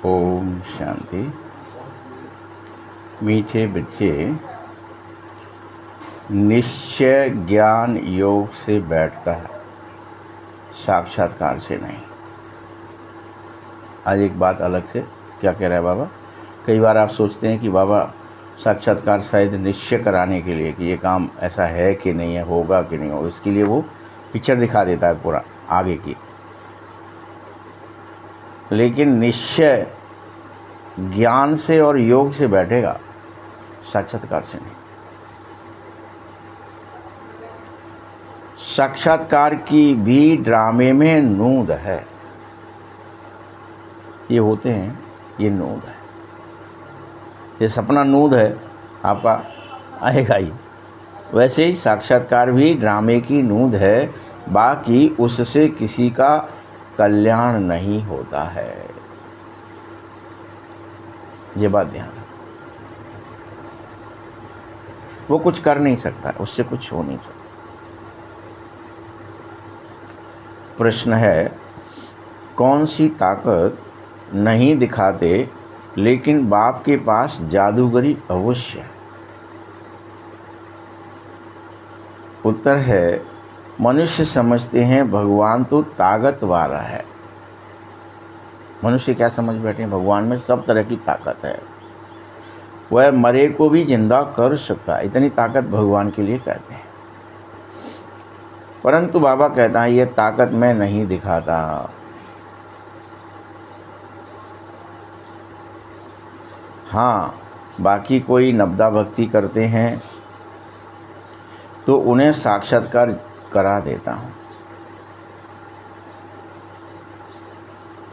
ओम शांति। मीठे बच्चे, निश्चय ज्ञान योग से बैठता है, साक्षात्कार से नहीं। आज एक बात अलग से क्या कह रहा है बाबा। कई बार आप सोचते हैं कि बाबा साक्षात्कार शायद निश्चय कराने के लिए कि ये काम ऐसा है कि नहीं है, होगा कि नहीं होगा, इसके लिए वो पिक्चर दिखा देता है पूरा आगे की। लेकिन निश्चय ज्ञान से और योग से बैठेगा, साक्षात्कार से नहीं। साक्षात्कार की भी ड्रामे में नूंद है। ये होते हैं, ये नूंद है। ये सपना नूंद है, आपका आएगा ही। वैसे ही साक्षात्कार भी ड्रामे की नूंद है, बाकी उससे किसी का कल्याण नहीं होता है। ये बात ध्यान रखो। वो कुछ कर नहीं सकता, उससे कुछ हो नहीं सकता। प्रश्न है, कौन सी ताकत नहीं दिखाते लेकिन बाप के पास जादूगरी अवश्य है? उत्तर है, मनुष्य समझते हैं भगवान तो ताकत वाला है। मनुष्य क्या समझ बैठे हैं? भगवान में सब तरह की ताकत है, वह मरे को भी जिंदा कर सकता है, इतनी ताकत भगवान के लिए कहते हैं। परंतु बाबा कहता है ये ताकत मैं नहीं दिखाता। हाँ, बाकी कोई नब्दा भक्ति करते हैं तो उन्हें साक्षात्कार करा देता हूँ।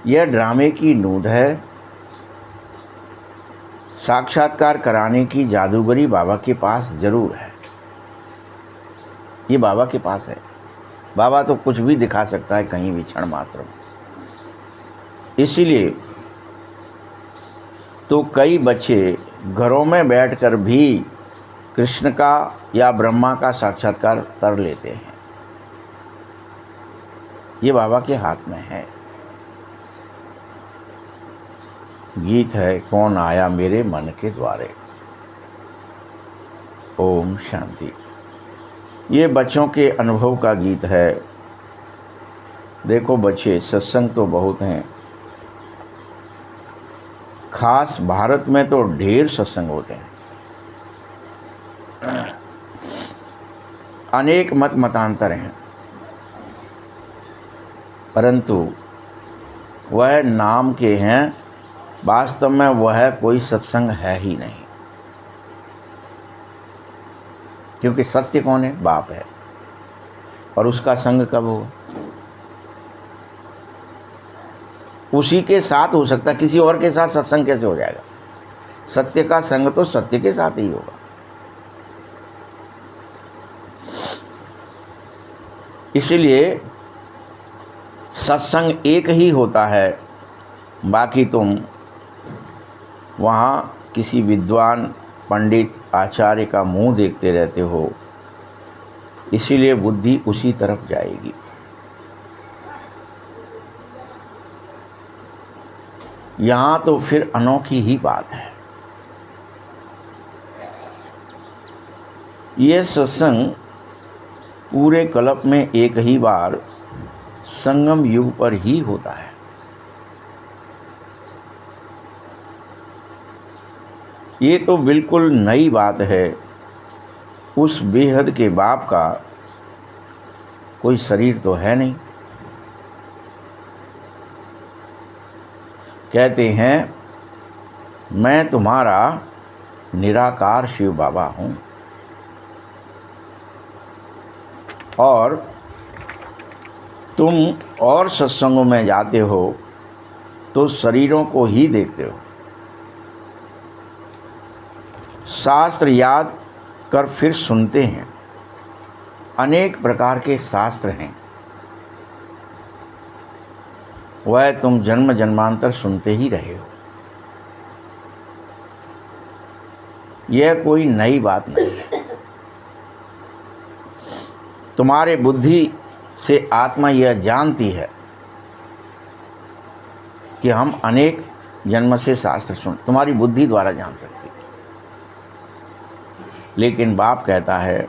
यह ड्रामे की नूंद है। साक्षात्कार कराने की जादूगरी बाबा के पास जरूर है। ये बाबा के पास है। बाबा तो कुछ भी दिखा सकता है कहीं भी, क्षण मात्र में। इसीलिए तो कई बच्चे घरों में बैठकर भी कृष्ण का या ब्रह्मा का साक्षात्कार कर लेते हैं। ये बाबा के हाथ में है। गीत है, कौन आया मेरे मन के द्वारे। ओम शांति। ये बच्चों के अनुभव का गीत है। देखो बच्चे, सत्संग तो बहुत हैं, खास भारत में तो ढेर सत्संग होते हैं। अनेक मत मतांतर हैं, परंतु वह नाम के हैं, वास्तव में वह कोई सत्संग है ही नहीं। क्योंकि सत्य कौन है? बाप है। और उसका संग कब होगा? उसी के साथ हो सकता, किसी और के साथ सत्संग कैसे हो जाएगा? सत्य का संग तो सत्य के साथ ही होगा। इसलिए सत्संग एक ही होता है। बाकी तुम वहाँ किसी विद्वान पंडित आचार्य का मुंह देखते रहते हो, इसीलिए बुद्धि उसी तरफ जाएगी। यहाँ तो फिर अनोखी ही बात है। यह सत्संग पूरे कल्प में एक ही बार संगम युग पर ही होता है। ये तो बिल्कुल नई बात है। उस बेहद के बाप का कोई शरीर तो है नहीं। कहते हैं, मैं तुम्हारा निराकार शिव बाबा हूँ। और तुम और सत्संगों में जाते हो तो शरीरों को ही देखते हो। शास्त्र याद कर फिर सुनते हैं। अनेक प्रकार के शास्त्र हैं, वह तुम जन्म जन्मांतर सुनते ही रहे हो। यह कोई नई बात नहीं है। तुम्हारे बुद्धि से आत्मा यह जानती है कि हम अनेक जन्म से शास्त्र सुन, तुम्हारी बुद्धि द्वारा जान सकती। लेकिन बाप कहता है,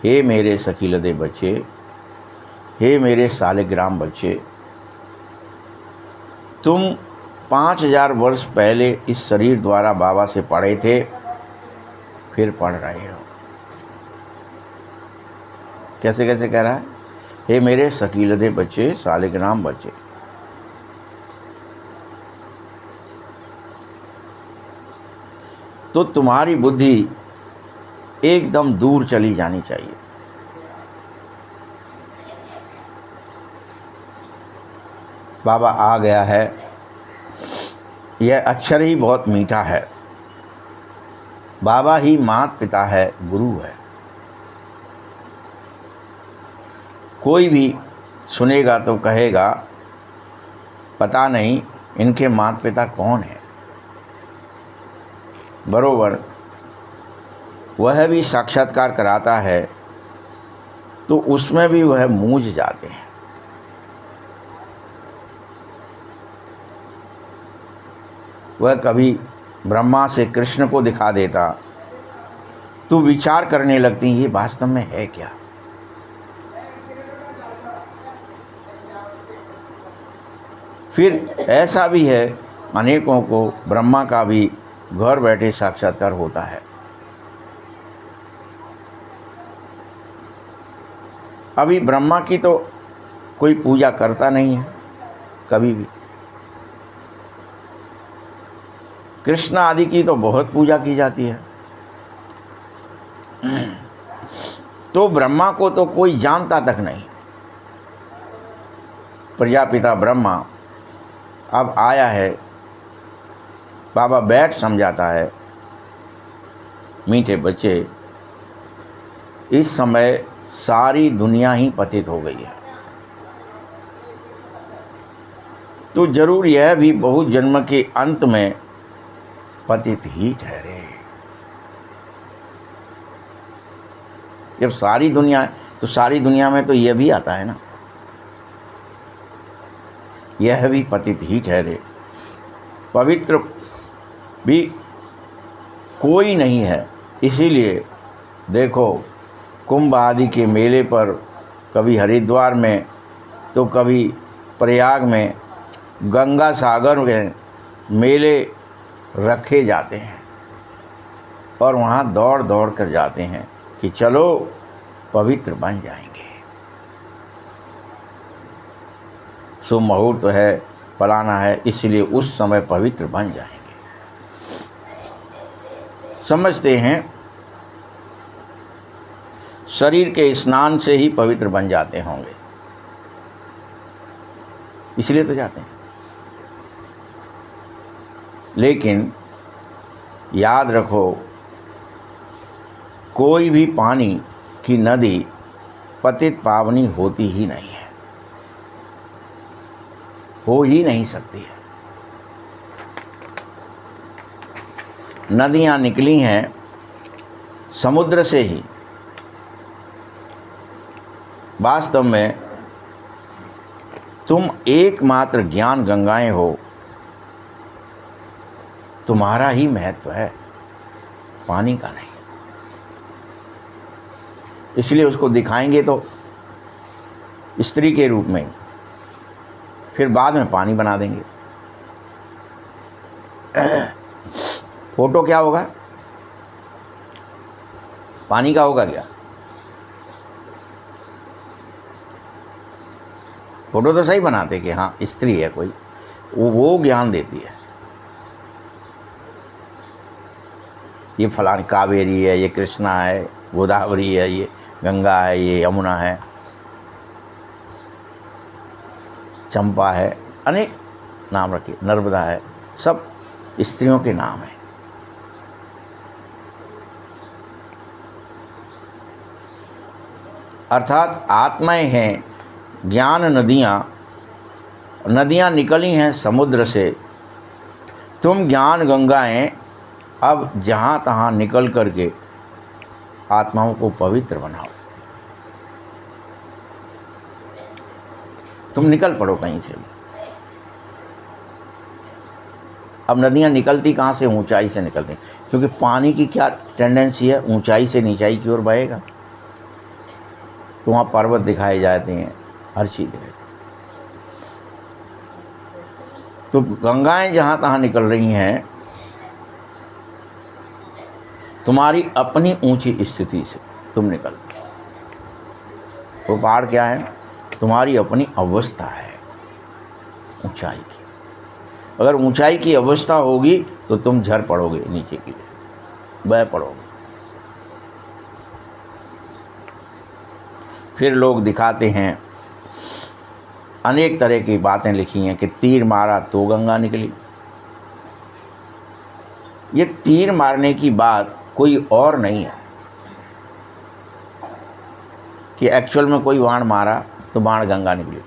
हे मेरे सकीलदे बच्चे, हे मेरे सालिग्राम बच्चे, तुम 5000 वर्ष पहले इस शरीर द्वारा बाबा से पढ़े थे, फिर पढ़ रहे हो। कैसे कैसे कह रहा है? हे मेरे सकीलदे बच्चे, सालिग्राम बच्चे। तो तुम्हारी बुद्धि एकदम दूर चली जानी चाहिए। बाबा आ गया है, यह अक्षर ही बहुत मीठा है। बाबा ही माता पिता है, गुरु है। कोई भी सुनेगा तो कहेगा पता नहीं इनके माता पिता कौन है। बरोबर वह भी साक्षात्कार कराता है तो उसमें भी वह मूझ जाते हैं। वह कभी ब्रह्मा से कृष्ण को दिखा देता तो विचार करने लगती ये वास्तव में है क्या। फिर ऐसा भी है, अनेकों को ब्रह्मा का भी घर बैठे साक्षात्कार होता है। अभी ब्रह्मा की तो कोई पूजा करता नहीं है कभी भी। कृष्ण आदि की तो बहुत पूजा की जाती है। तो ब्रह्मा को तो कोई जानता तक नहीं। प्रजापिता ब्रह्मा अब आया है, बाबा बैठ समझाता है, मीठे बच्चे, इस समय सारी दुनिया ही पतित हो गई है, तो जरूर यह भी बहुत जन्म के अंत में पतित ही ठहरे। जब सारी दुनिया, तो सारी दुनिया में तो यह भी आता है ना, यह भी पतित ही ठहरे। पवित्र भी कोई नहीं है। इसीलिए देखो, कुंभ आदि के मेले पर कभी हरिद्वार में तो कभी प्रयाग में गंगा सागर में मेले रखे जाते हैं और वहाँ दौड़ दौड़ कर जाते हैं कि चलो पवित्र बन जाएंगे। शुभ मुहूर्त है, फलाना है, इसलिए उस समय पवित्र बन जाएंगे। समझते हैं शरीर के स्नान से ही पवित्र बन जाते होंगे, इसलिए तो जाते हैं। लेकिन याद रखो, कोई भी पानी की नदी पतित पावनी होती ही नहीं है, हो ही नहीं सकती है। नदियाँ निकली हैं समुद्र से ही। वास्तव में तुम एकमात्र ज्ञान गंगाएं हो, तुम्हारा ही महत्व है, पानी का नहीं। इसलिए उसको दिखाएंगे तो स्त्री के रूप में, फिर बाद में पानी बना देंगे। फोटो क्या होगा? पानी का होगा क्या? फोटो तो सही बनाते कि हाँ स्त्री है कोई, वो ज्ञान देती है। ये फलानी कावेरी है, ये कृष्णा है, गोदावरी है, ये गंगा है, ये यमुना है, चंपा है, अनेक नाम रखे, नर्मदा है, सब स्त्रियों के नाम हैं। अर्थात आत्माएं हैं, ज्ञान नदियाँ निकली हैं समुद्र से। तुम ज्ञान गंगाएं अब जहाँ तहाँ निकल करके आत्माओं को पवित्र बनाओ। तुम निकल पड़ो कहीं से भी। अब नदियाँ निकलती कहाँ से? ऊंचाई से निकलती, क्योंकि पानी की क्या टेंडेंसी है? ऊंचाई से नीचाई की ओर बहेगा। तो वहाँ पर्वत दिखाए जाते हैं, हर चीज़ दिखाई। तो गंगाएं जहाँ तहाँ निकल रही हैं तुम्हारी अपनी ऊंची स्थिति से तुम निकलते हो। वो पहाड़ क्या है? तुम्हारी अपनी अवस्था है ऊंचाई की। अगर ऊंचाई की अवस्था होगी तो तुम झर पड़ोगे नीचे की तरफ, बह पड़ोगे। फिर लोग दिखाते हैं, अनेक तरह की बातें लिखी हैं कि तीर मारा तो गंगा निकली। ये तीर मारने की बात कोई और नहीं है कि एक्चुअल में कोई बाण मारा तो बाण गंगा निकली।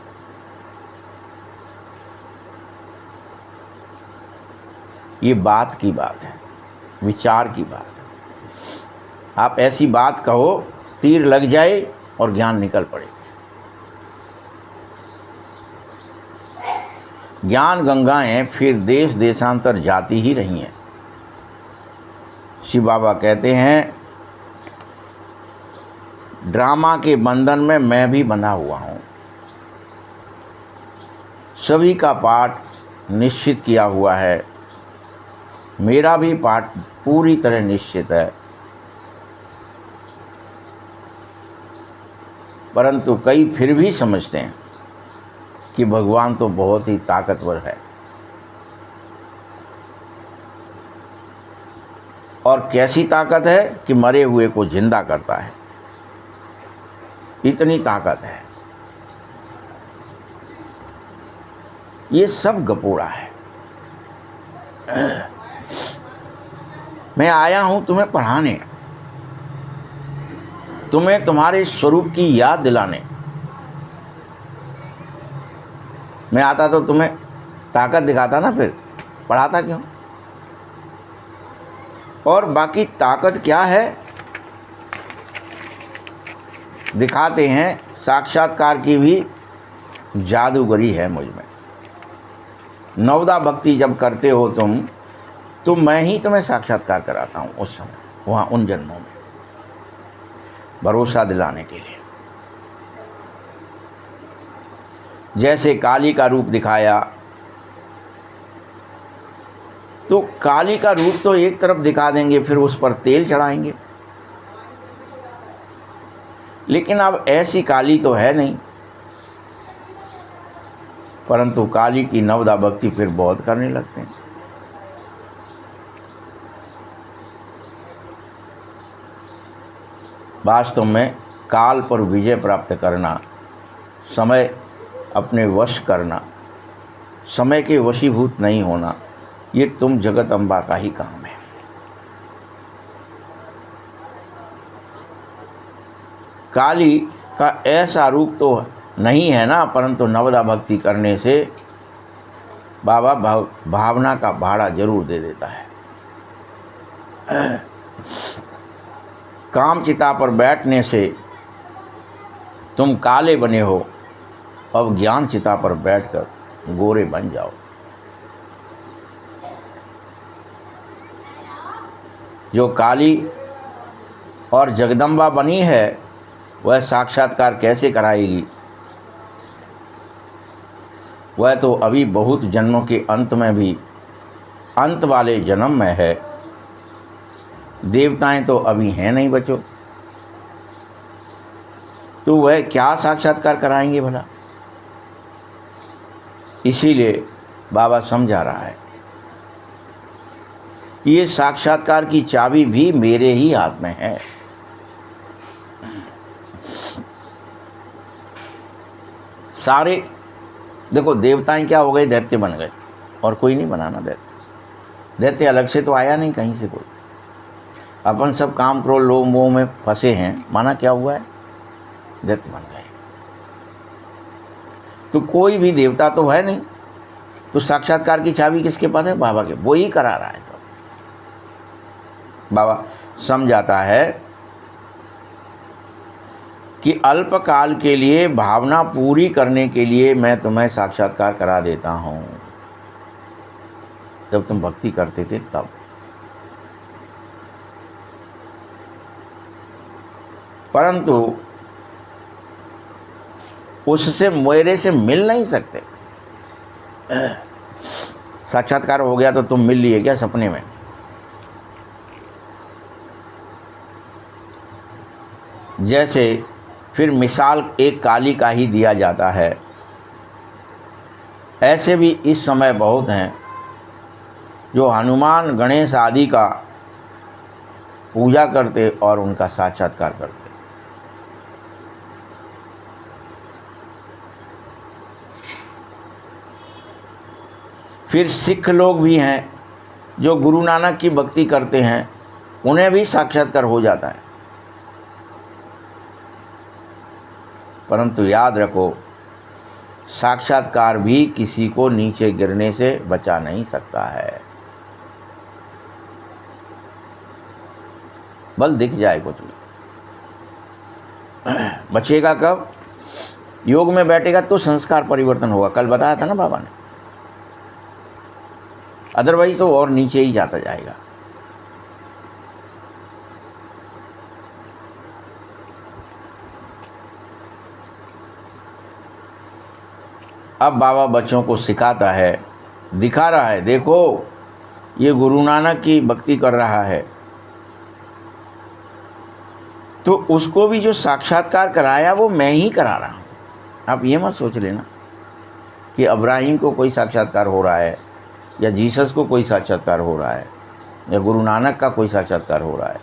ये बात की बात है, विचार की बात है। आप ऐसी बात कहो, तीर लग जाए और ज्ञान निकल पड़े। ज्ञान गंगाएं फिर देश देशांतर जाती ही रही हैं। शिव बाबा कहते हैं, ड्रामा के बंधन में मैं भी बंधा हुआ हूँ। सभी का पाठ निश्चित किया हुआ है, मेरा भी पाठ पूरी तरह निश्चित है। परंतु कई फिर भी समझते हैं कि भगवान तो बहुत ही ताकतवर है और कैसी ताकत है कि मरे हुए को जिंदा करता है, इतनी ताकत है। ये सब गपोड़ा है। मैं आया हूं तुम्हें पढ़ाने, तुम्हें तुम्हारे स्वरूप की याद दिलाने। मैं आता तो तुम्हें ताकत दिखाता ना, फिर पढ़ाता क्यों? और बाकी ताकत क्या है दिखाते हैं, साक्षात्कार की भी जादूगरी है मुझ में। नवदा भक्ति जब करते हो तुम, तो मैं ही तुम्हें साक्षात्कार कराता हूँ उस समय, वहाँ उन जन्मों में, भरोसा दिलाने के लिए। जैसे काली का रूप दिखाया, तो काली का रूप तो एक तरफ दिखा देंगे, फिर उस पर तेल चढ़ाएंगे। लेकिन अब ऐसी काली तो है नहीं, परंतु काली की नवदा भक्ति फिर बहुत करने लगते हैं। वास्तव में काल पर विजय प्राप्त करना, समय अपने वश करना, समय के वशीभूत नहीं होना, ये तुम जगत अम्बा का ही काम है। काली का ऐसा रूप तो नहीं है ना, परंतु नवदा भक्ति करने से बाबा भावना का भाड़ा जरूर दे देता है। काम चिता पर बैठने से तुम काले बने हो, अब ज्ञान चिता पर बैठकर गोरे बन जाओ। जो काली और जगदम्बा बनी है, वह साक्षात्कार कैसे कराएगी? वह तो अभी बहुत जन्मों के अंत में भी, अंत वाले जन्म में है। देवताएं तो अभी हैं नहीं बचो, तो वह क्या साक्षात्कार कराएंगे भला? इसीलिए बाबा समझा रहा है कि ये साक्षात्कार की चाबी भी मेरे ही हाथ में है। सारे देखो, देवताएं क्या हो गए? दैत्य बन गए, और कोई नहीं बनाना दैत्य। दैत्य अलग से तो आया नहीं कहीं से कोई। अपन सब काम क्रोध लोभ मोह में फंसे हैं, माना क्या हुआ है? दैत्य बन गए। तो कोई भी देवता तो है नहीं, तो साक्षात्कार की चाबी किसके पास है? बाबा के। वो ही करा रहा है सब। बाबा समझाता है कि अल्पकाल के लिए भावना पूरी करने के लिए मैं तुम्हें साक्षात्कार करा देता हूँ। जब तुम भक्ति करते थे तब। परंतु उससे मेरे से मिल नहीं सकते। साक्षात्कार हो गया तो तुम मिल लिए क्या सपने में? जैसे फिर मिसाल एक काली का ही दिया जाता है, ऐसे भी इस समय बहुत हैं जो हनुमान गणेश आदि का पूजा करते और उनका साक्षात्कार करते। फिर सिख लोग भी हैं जो गुरु नानक की भक्ति करते हैं, उन्हें भी साक्षात्कार हो जाता है। परंतु याद रखो, साक्षात्कार भी किसी को नीचे गिरने से बचा नहीं सकता है। बल दिख जाए कुछ भी, बचेगा कब? योग में बैठेगा तो संस्कार परिवर्तन होगा। कल बताया था ना बाबा ने, अदरवाइज तो और नीचे ही जाता जाएगा। अब बाबा बच्चों को सिखाता है, दिखा रहा है, देखो ये गुरु नानक की भक्ति कर रहा है। तो उसको भी जो साक्षात्कार कराया वो मैं ही करा रहा हूँ। आप ये मत सोच लेना कि अब्राहिम को कोई साक्षात्कार हो रहा है, या जीसस को कोई साक्षात्कार हो रहा है, या गुरु नानक का कोई साक्षात्कार हो रहा है,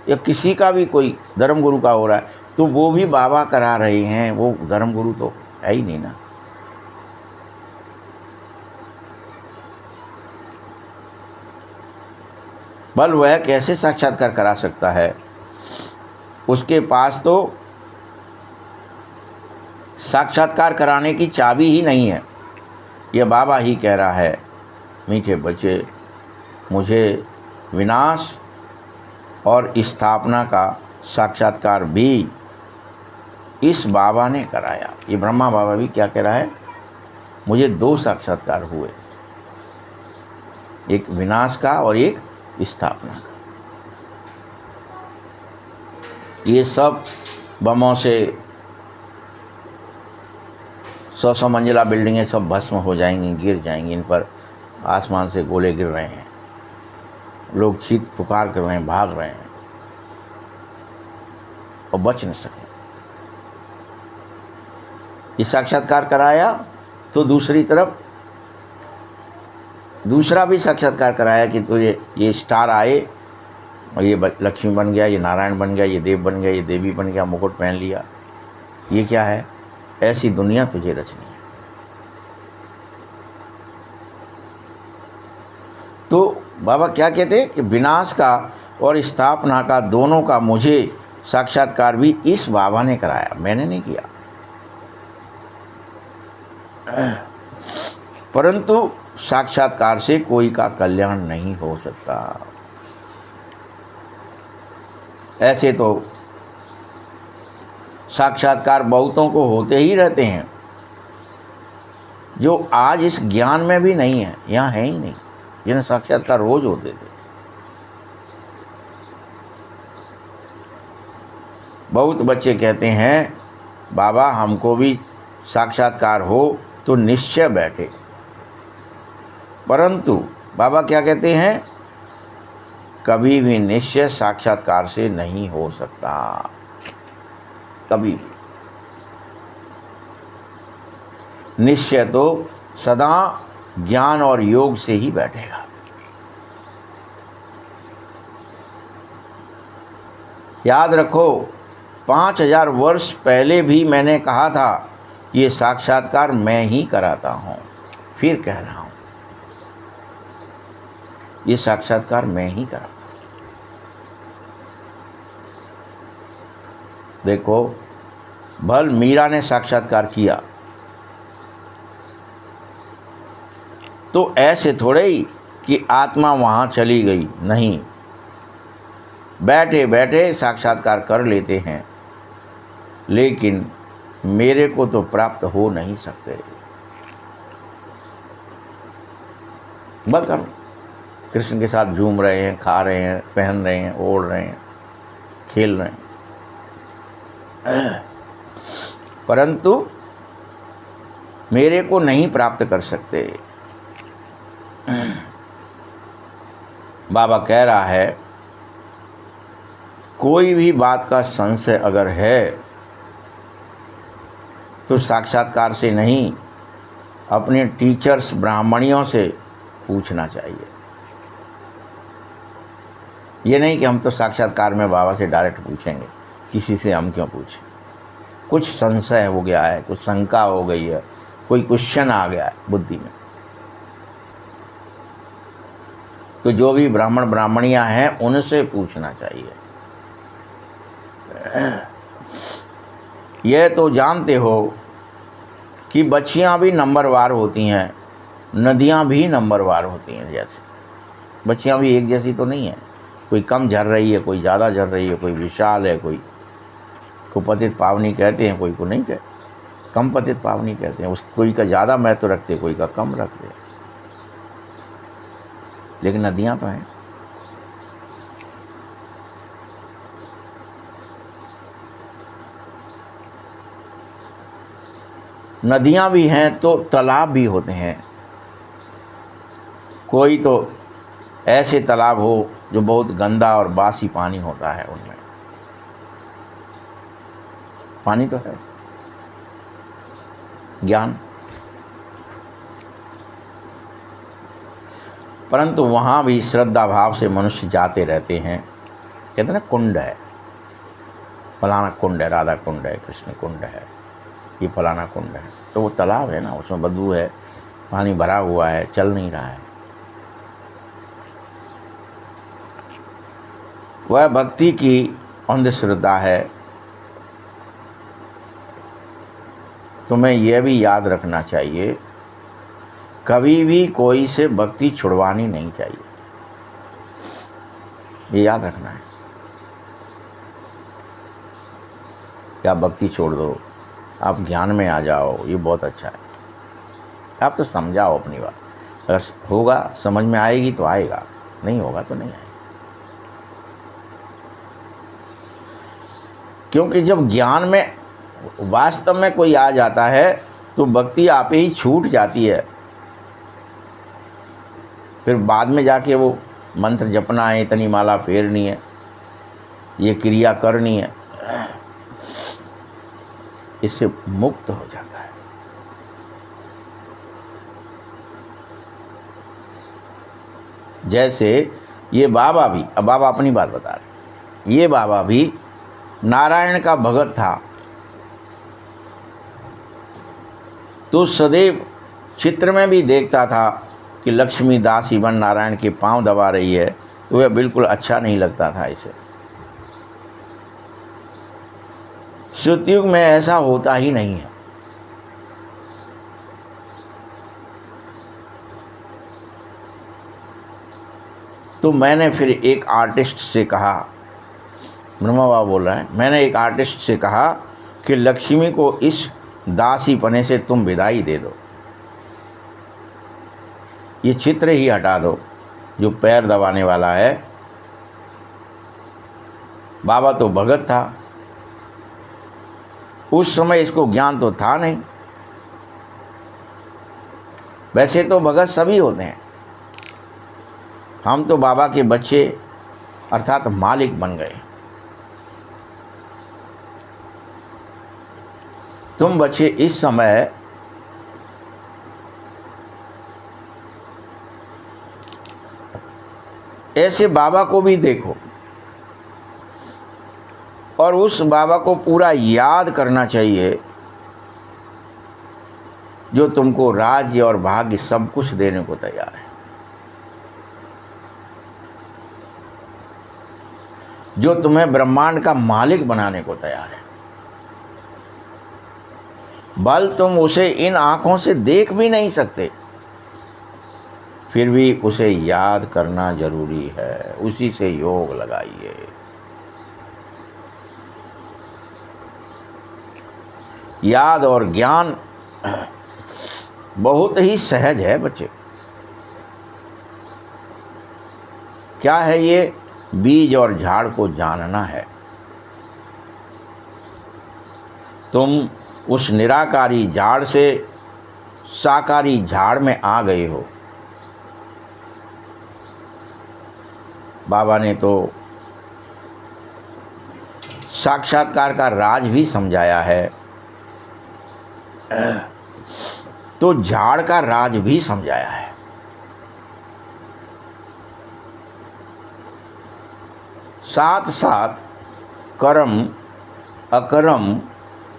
या किसी का भी कोई धर्म गुरु का हो रहा है, तो वो भी बाबा करा रहे हैं। वो धर्म गुरु तो है ही नहीं ना। बल वह कैसे साक्षात्कार करा सकता है? उसके पास तो साक्षात्कार कराने की चाबी ही नहीं है। यह बाबा ही कह रहा है, मीठे बच्चे, मुझे विनाश और स्थापना का साक्षात्कार भी इस बाबा ने कराया। ये ब्रह्मा बाबा भी क्या कह रहा है? मुझे 2 साक्षात्कार हुए, एक विनाश का और एक स्थापना का। ये सब बमों से 100 मंजिला बिल्डिंगें सब भस्म हो जाएंगी, गिर जाएंगी। इन पर आसमान से गोले गिर रहे हैं, लोग चीख पुकार कर रहे हैं, भाग रहे हैं और बच नहीं सके। ये साक्षात्कार कराया तो दूसरी तरफ दूसरा भी साक्षात्कार कराया कि तुझे ये स्टार आए और ये लक्ष्मी बन गया, ये नारायण बन गया, ये देव बन गया, ये देवी बन गया, मुकुट पहन लिया। ये क्या है? ऐसी दुनिया तुझे रचनी है। तो बाबा क्या कहते हैं कि विनाश का और स्थापना का, दोनों का मुझे साक्षात्कार भी इस बाबा ने कराया, मैंने नहीं किया। परंतु साक्षात्कार से कोई का कल्याण नहीं हो सकता। ऐसे तो साक्षात्कार बहुतों को होते ही रहते हैं, जो आज इस ज्ञान में भी नहीं है, यहाँ है ही नहीं, जिन्हें साक्षात्कार रोज होते थे। बहुत बच्चे कहते हैं, बाबा हमको भी साक्षात्कार हो तो निश्चय बैठे। परंतु बाबा क्या कहते हैं? कभी भी निश्चय साक्षात्कार से नहीं हो सकता, कभी भी। निश्चय तो सदा ज्ञान और योग से ही बैठेगा। याद रखो, 5000 वर्ष पहले भी मैंने कहा था, ये साक्षात्कार मैं ही कराता हूँ। फिर कह रहा हूँ, ये साक्षात्कार मैं ही कराता हूँ। देखो, भल मीरा ने साक्षात्कार किया तो ऐसे थोड़े ही कि आत्मा वहाँ चली गई, नहीं, बैठे बैठे साक्षात्कार कर लेते हैं, लेकिन मेरे को तो प्राप्त हो नहीं सकते। बस करो, कृष्ण के साथ झूम रहे हैं, खा रहे हैं, पहन रहे हैं, ओढ़ रहे हैं, खेल रहे हैं, परंतु मेरे को नहीं प्राप्त कर सकते। बाबा कह रहा है कोई भी बात का संशय अगर है तो साक्षात्कार से नहीं, अपने टीचर्स ब्राह्मणियों से पूछना चाहिए। ये नहीं कि हम तो साक्षात्कार में बाबा से डायरेक्ट पूछेंगे, किसी से हम क्यों पूछें। कुछ संशय हो गया है, कुछ शंका हो गई है, कोई क्वेश्चन आ गया है बुद्धि में, तो जो भी ब्राह्मण ब्राह्मणियां हैं उनसे पूछना चाहिए। यह तो जानते हो कि बच्चियां भी नंबरवार होती हैं, नदियां भी नंबरवार होती हैं। जैसे बच्चियां भी एक जैसी तो नहीं है, कोई कम झर रही है, कोई ज़्यादा झर रही है, कोई विशाल है, कोई को पतित पावनी कहते हैं, कोई को नहीं कहते, कम पतित पावनी कहते हैं। उस कोई का ज़्यादा महत्व रखते, कोई का कम रखते, लेकिन नदियां तो हैं। नदियां भी हैं तो तालाब भी होते हैं। कोई तो ऐसे तालाब हो जो बहुत गंदा और बासी पानी होता है, उनमें पानी तो है, ज्ञान, परंतु वहाँ भी श्रद्धा भाव से मनुष्य जाते रहते हैं। कहते हैं ना, कुंड है, फलाना कुंड है, राधा कुंड है, कृष्ण कुंड है, ये फलाना कुंड है, तो वो तालाब है ना, उसमें बदबू है, पानी भरा हुआ है, चल नहीं रहा है। वह भक्ति की अंधश्रद्धा है। तुम्हें यह भी याद रखना चाहिए, कभी भी कोई से भक्ति छुड़वानी नहीं चाहिए, ये याद रखना है। क्या भक्ति छोड़ दो, आप ज्ञान में आ जाओ, ये बहुत अच्छा है। आप तो समझाओ अपनी बात, अगर होगा समझ में आएगी तो आएगा, नहीं होगा तो नहीं आएगा। क्योंकि जब ज्ञान में वास्तव में कोई आ जाता है तो भक्ति आप ही छूट जाती है। फिर बाद में जाके वो मंत्र जपना है, इतनी माला फेरनी है, ये क्रिया करनी है, इससे मुक्त हो जाता है। जैसे ये बाबा भी, अब बाबा अपनी बात बता रहे, ये बाबा भी नारायण का भगत था, तो सदैव चित्र में भी देखता था कि लक्ष्मी दासी बन नारायण के पांव दबा रही है, तो वह बिल्कुल अच्छा नहीं लगता था इसे। सतयुग में ऐसा होता ही नहीं है। तो मैंने फिर एक आर्टिस्ट से कहा, ब्रह्मा बाबा बोल रहा है, मैंने एक आर्टिस्ट से कहा कि लक्ष्मी को इस दासी पने से तुम विदाई दे दो, ये चित्र ही हटा दो जो पैर दबाने वाला है। बाबा तो भगत था, उस समय इसको ज्ञान तो था नहीं। वैसे तो भगत सभी होते हैं, हम तो बाबा के बच्चे अर्थात मालिक बन गए। तुम बच्चे इस समय ऐसे बाबा को भी देखो और उस बाबा को पूरा याद करना चाहिए जो तुमको राज्य और भाग्य सब कुछ देने को तैयार है, जो तुम्हें ब्रह्मांड का मालिक बनाने को तैयार है। बल तुम उसे इन आँखों से देख भी नहीं सकते, फिर भी उसे याद करना जरूरी है, उसी से योग लगाइए। याद और ज्ञान बहुत ही सहज है बच्चे, क्या है ये? बीज और झाड़ को जानना है। तुम उस निराकारी झाड़ से साकारी झाड़ में आ गए हो। बाबा ने तो साक्षात्कार का राज भी समझाया है, तो झाड़ का राज भी समझाया है। साथ साथ कर्म, अकर्म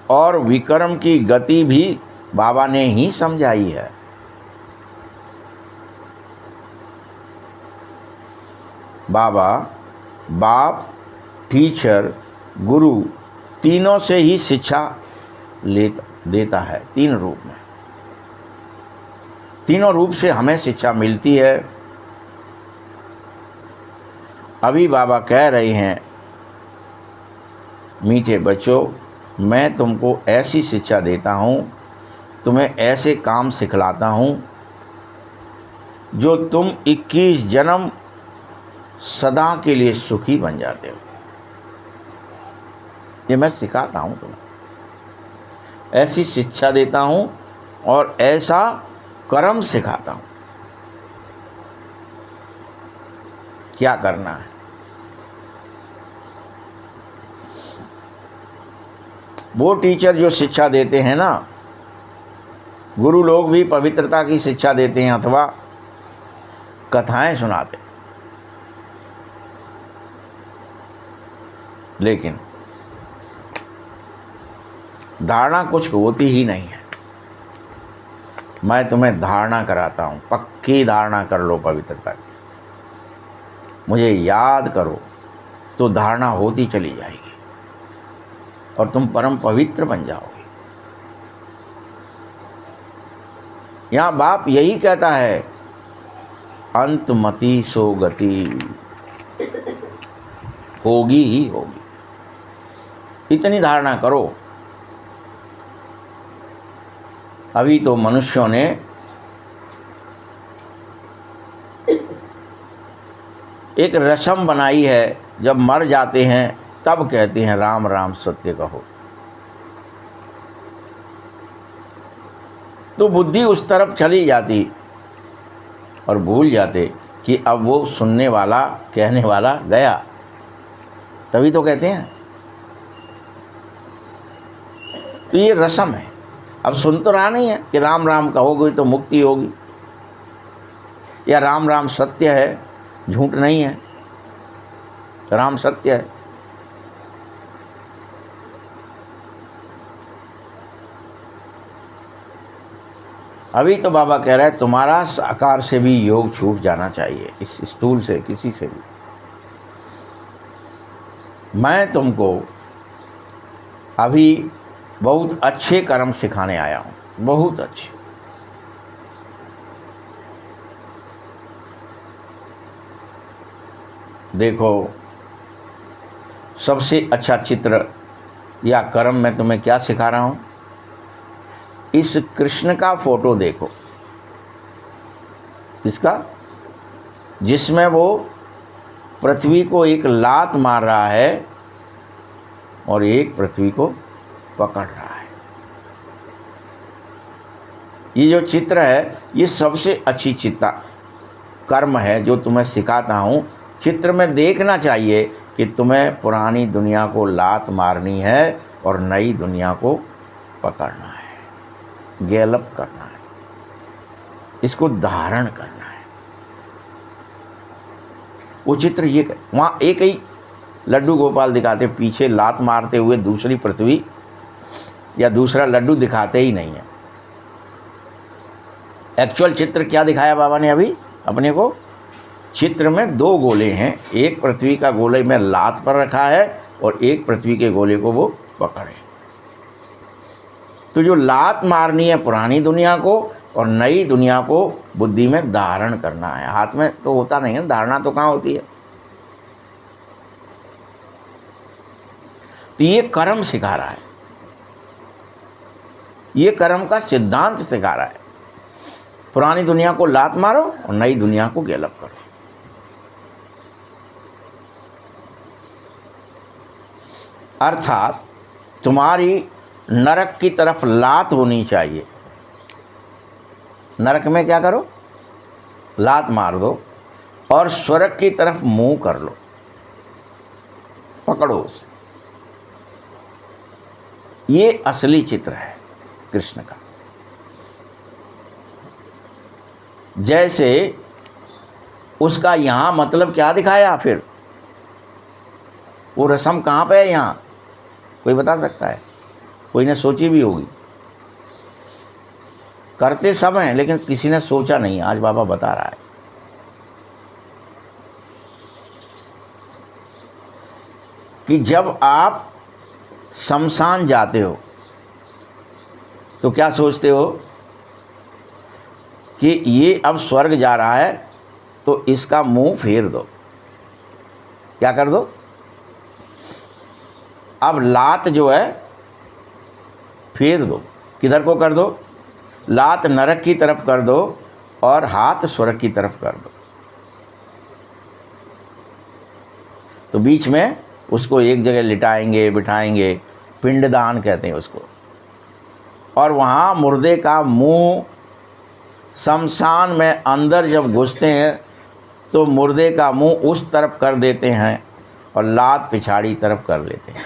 और विकर्म की गति भी बाबा ने ही समझाई है। बाबा बाप, टीचर, गुरु तीनों से ही शिक्षा देता है। तीन रूप में, तीनों रूप से हमें शिक्षा मिलती है। अभी बाबा कह रहे हैं, मीठे बच्चों, मैं तुमको ऐसी शिक्षा देता हूँ, तुम्हें ऐसे काम सिखलाता हूँ जो तुम 21 जन्म सदा के लिए सुखी बन जाते हो। ये मैं सिखाता हूँ तुम्हें, ऐसी शिक्षा देता हूँ और ऐसा कर्म सिखाता हूँ। क्या करना है? वो टीचर जो शिक्षा देते हैं ना, गुरु लोग भी पवित्रता की शिक्षा देते हैं अथवा कथाएं सुनाते हैं, लेकिन धारणा कुछ होती ही नहीं है। मैं तुम्हें धारणा कराता हूँ, पक्की धारणा कर लो पवित्रता की। मुझे याद करो तो धारणा होती चली जाएगी और तुम परम पवित्र बन जाओगे। यहाँ बाप यही कहता है, अंतमति सो गति, होगी ही होगी। इतनी धारणा करो। अभी तो मनुष्यों ने एक रस्म बनाई है, जब मर जाते हैं तब कहते हैं राम राम सत्य कहो। तो बुद्धि उस तरफ चली जाती और भूल जाते कि अब वो सुनने वाला, कहने वाला गया। तभी तो कहते हैं। तो ये रस्म है। अब सुन तो रहा नहीं है कि राम राम कहोगे तो मुक्ति होगी, या राम राम सत्य है, झूठ नहीं है, राम सत्य है। अभी तो बाबा कह रहा है तुम्हारा साकार से भी योग छूट जाना चाहिए, इस स्थूल से, किसी से भी। मैं तुमको अभी बहुत अच्छे कर्म सिखाने आया हूँ, बहुत अच्छे। देखो, सबसे अच्छा चित्र या कर्म मैं तुम्हें क्या सिखा रहा हूँ। इस कृष्ण का फोटो देखो, इसका, जिसमें वो पृथ्वी को एक लात मार रहा है और एक पृथ्वी को पकड़ रहा है। ये जो चित्र है, ये सबसे अच्छी चित्ता कर्म है जो तुम्हें सिखाता हूँ। चित्र में देखना चाहिए कि तुम्हें पुरानी दुनिया को लात मारनी है और नई दुनिया को पकड़ना है, गैलप करना है, इसको धारण करना है। वो चित्र ये, वहाँ एक ही लड्डू गोपाल दिखाते, पीछे लात मारते हुए दूसरी पृथ्वी या दूसरा लड्डू दिखाते ही नहीं है। एक्चुअल चित्र क्या दिखाया बाबा ने अभी अपने को? चित्र में दो गोले हैं, एक पृथ्वी का गोले में लात पर रखा है और एक पृथ्वी के गोले को वो पकड़े। तो जो लात मारनी है पुरानी दुनिया को और नई दुनिया को बुद्धि में धारण करना है। हाथ में तो होता नहीं है, धारणा तो कहाँ होती है। तो ये कर्म सिखा रहा है, ये कर्म का सिद्धांत सिखा रहा है। पुरानी दुनिया को लात मारो और नई दुनिया को गैलप करो। अर्थात तुम्हारी नरक की तरफ लात होनी चाहिए। नरक में क्या करो? लात मार दो और स्वर्ग की तरफ मुंह कर लो, पकड़ो उसे। ये असली चित्र है कृष्ण का। जैसे उसका यहाँ मतलब क्या दिखाया, फिर वो रस्म कहाँ पे है यहाँ? कोई बता सकता है? कोई ने सोची भी होगी। करते सब हैं लेकिन किसी ने सोचा नहीं। आज बाबा बता रहा है कि जब आप शमशान जाते हो तो क्या सोचते हो कि ये अब स्वर्ग जा रहा है तो इसका मुंह फेर दो। क्या कर दो? अब लात जो है फेर दो। किधर को कर दो? लात नरक की तरफ कर दो और हाथ स्वर्ग की तरफ कर दो। तो बीच में उसको एक जगह लिटाएंगे, बिठाएंगे, पिंडदान कहते हैं उसको। और वहाँ मुर्दे का मुंह शमशान में अंदर जब घुसते हैं तो मुर्दे का मुंह उस तरफ कर देते हैं और लात पिछाड़ी तरफ कर लेते हैं।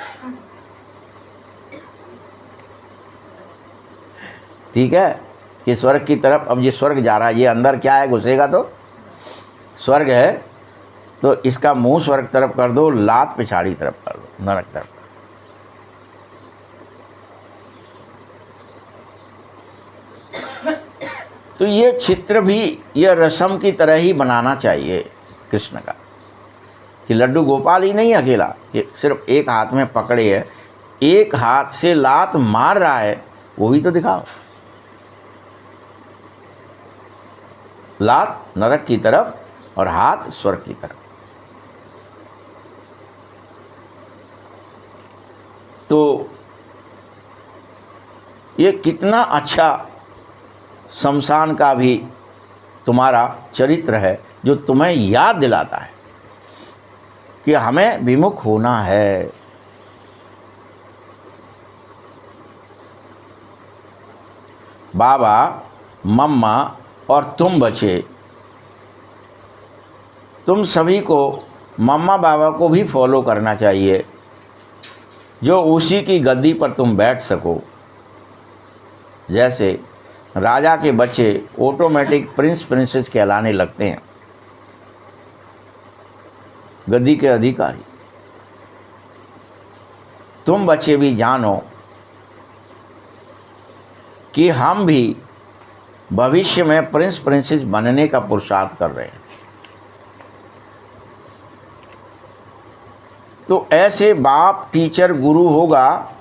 ठीक है कि स्वर्ग की तरफ। अब ये स्वर्ग जा रहा है, ये अंदर क्या है? घुसेगा तो स्वर्ग है, तो इसका मुंह स्वर्ग तरफ कर दो, लात पिछाड़ी तरफ कर दो, नरक तरफ कर दो। तो ये चित्र भी यह रस्म की तरह ही बनाना चाहिए कृष्ण का, कि लड्डू गोपाल ही नहीं अकेला कि सिर्फ एक हाथ में पकड़े है, एक हाथ से लात मार रहा है, वो भी तो दिखाओ। लात नरक की तरफ और हाथ स्वर्ग की तरफ। तो ये कितना अच्छा शमशान का भी तुम्हारा चरित्र है, जो तुम्हें याद दिलाता है कि हमें विमुख होना है। बाबा, मम्मा और तुम बचे, तुम सभी को मम्मा बाबा को भी फॉलो करना चाहिए, जो उसी की गद्दी पर तुम बैठ सको। जैसे राजा के बच्चे ऑटोमेटिक प्रिंस प्रिंसेस कहलाने लगते हैं, गद्दी के अधिकारी। तुम बच्चे भी जानो कि हम भी भविष्य में प्रिंस प्रिंसेस बनने का पुरुषार्थ कर रहे हैं। तो ऐसे बाप, टीचर, गुरु होगा,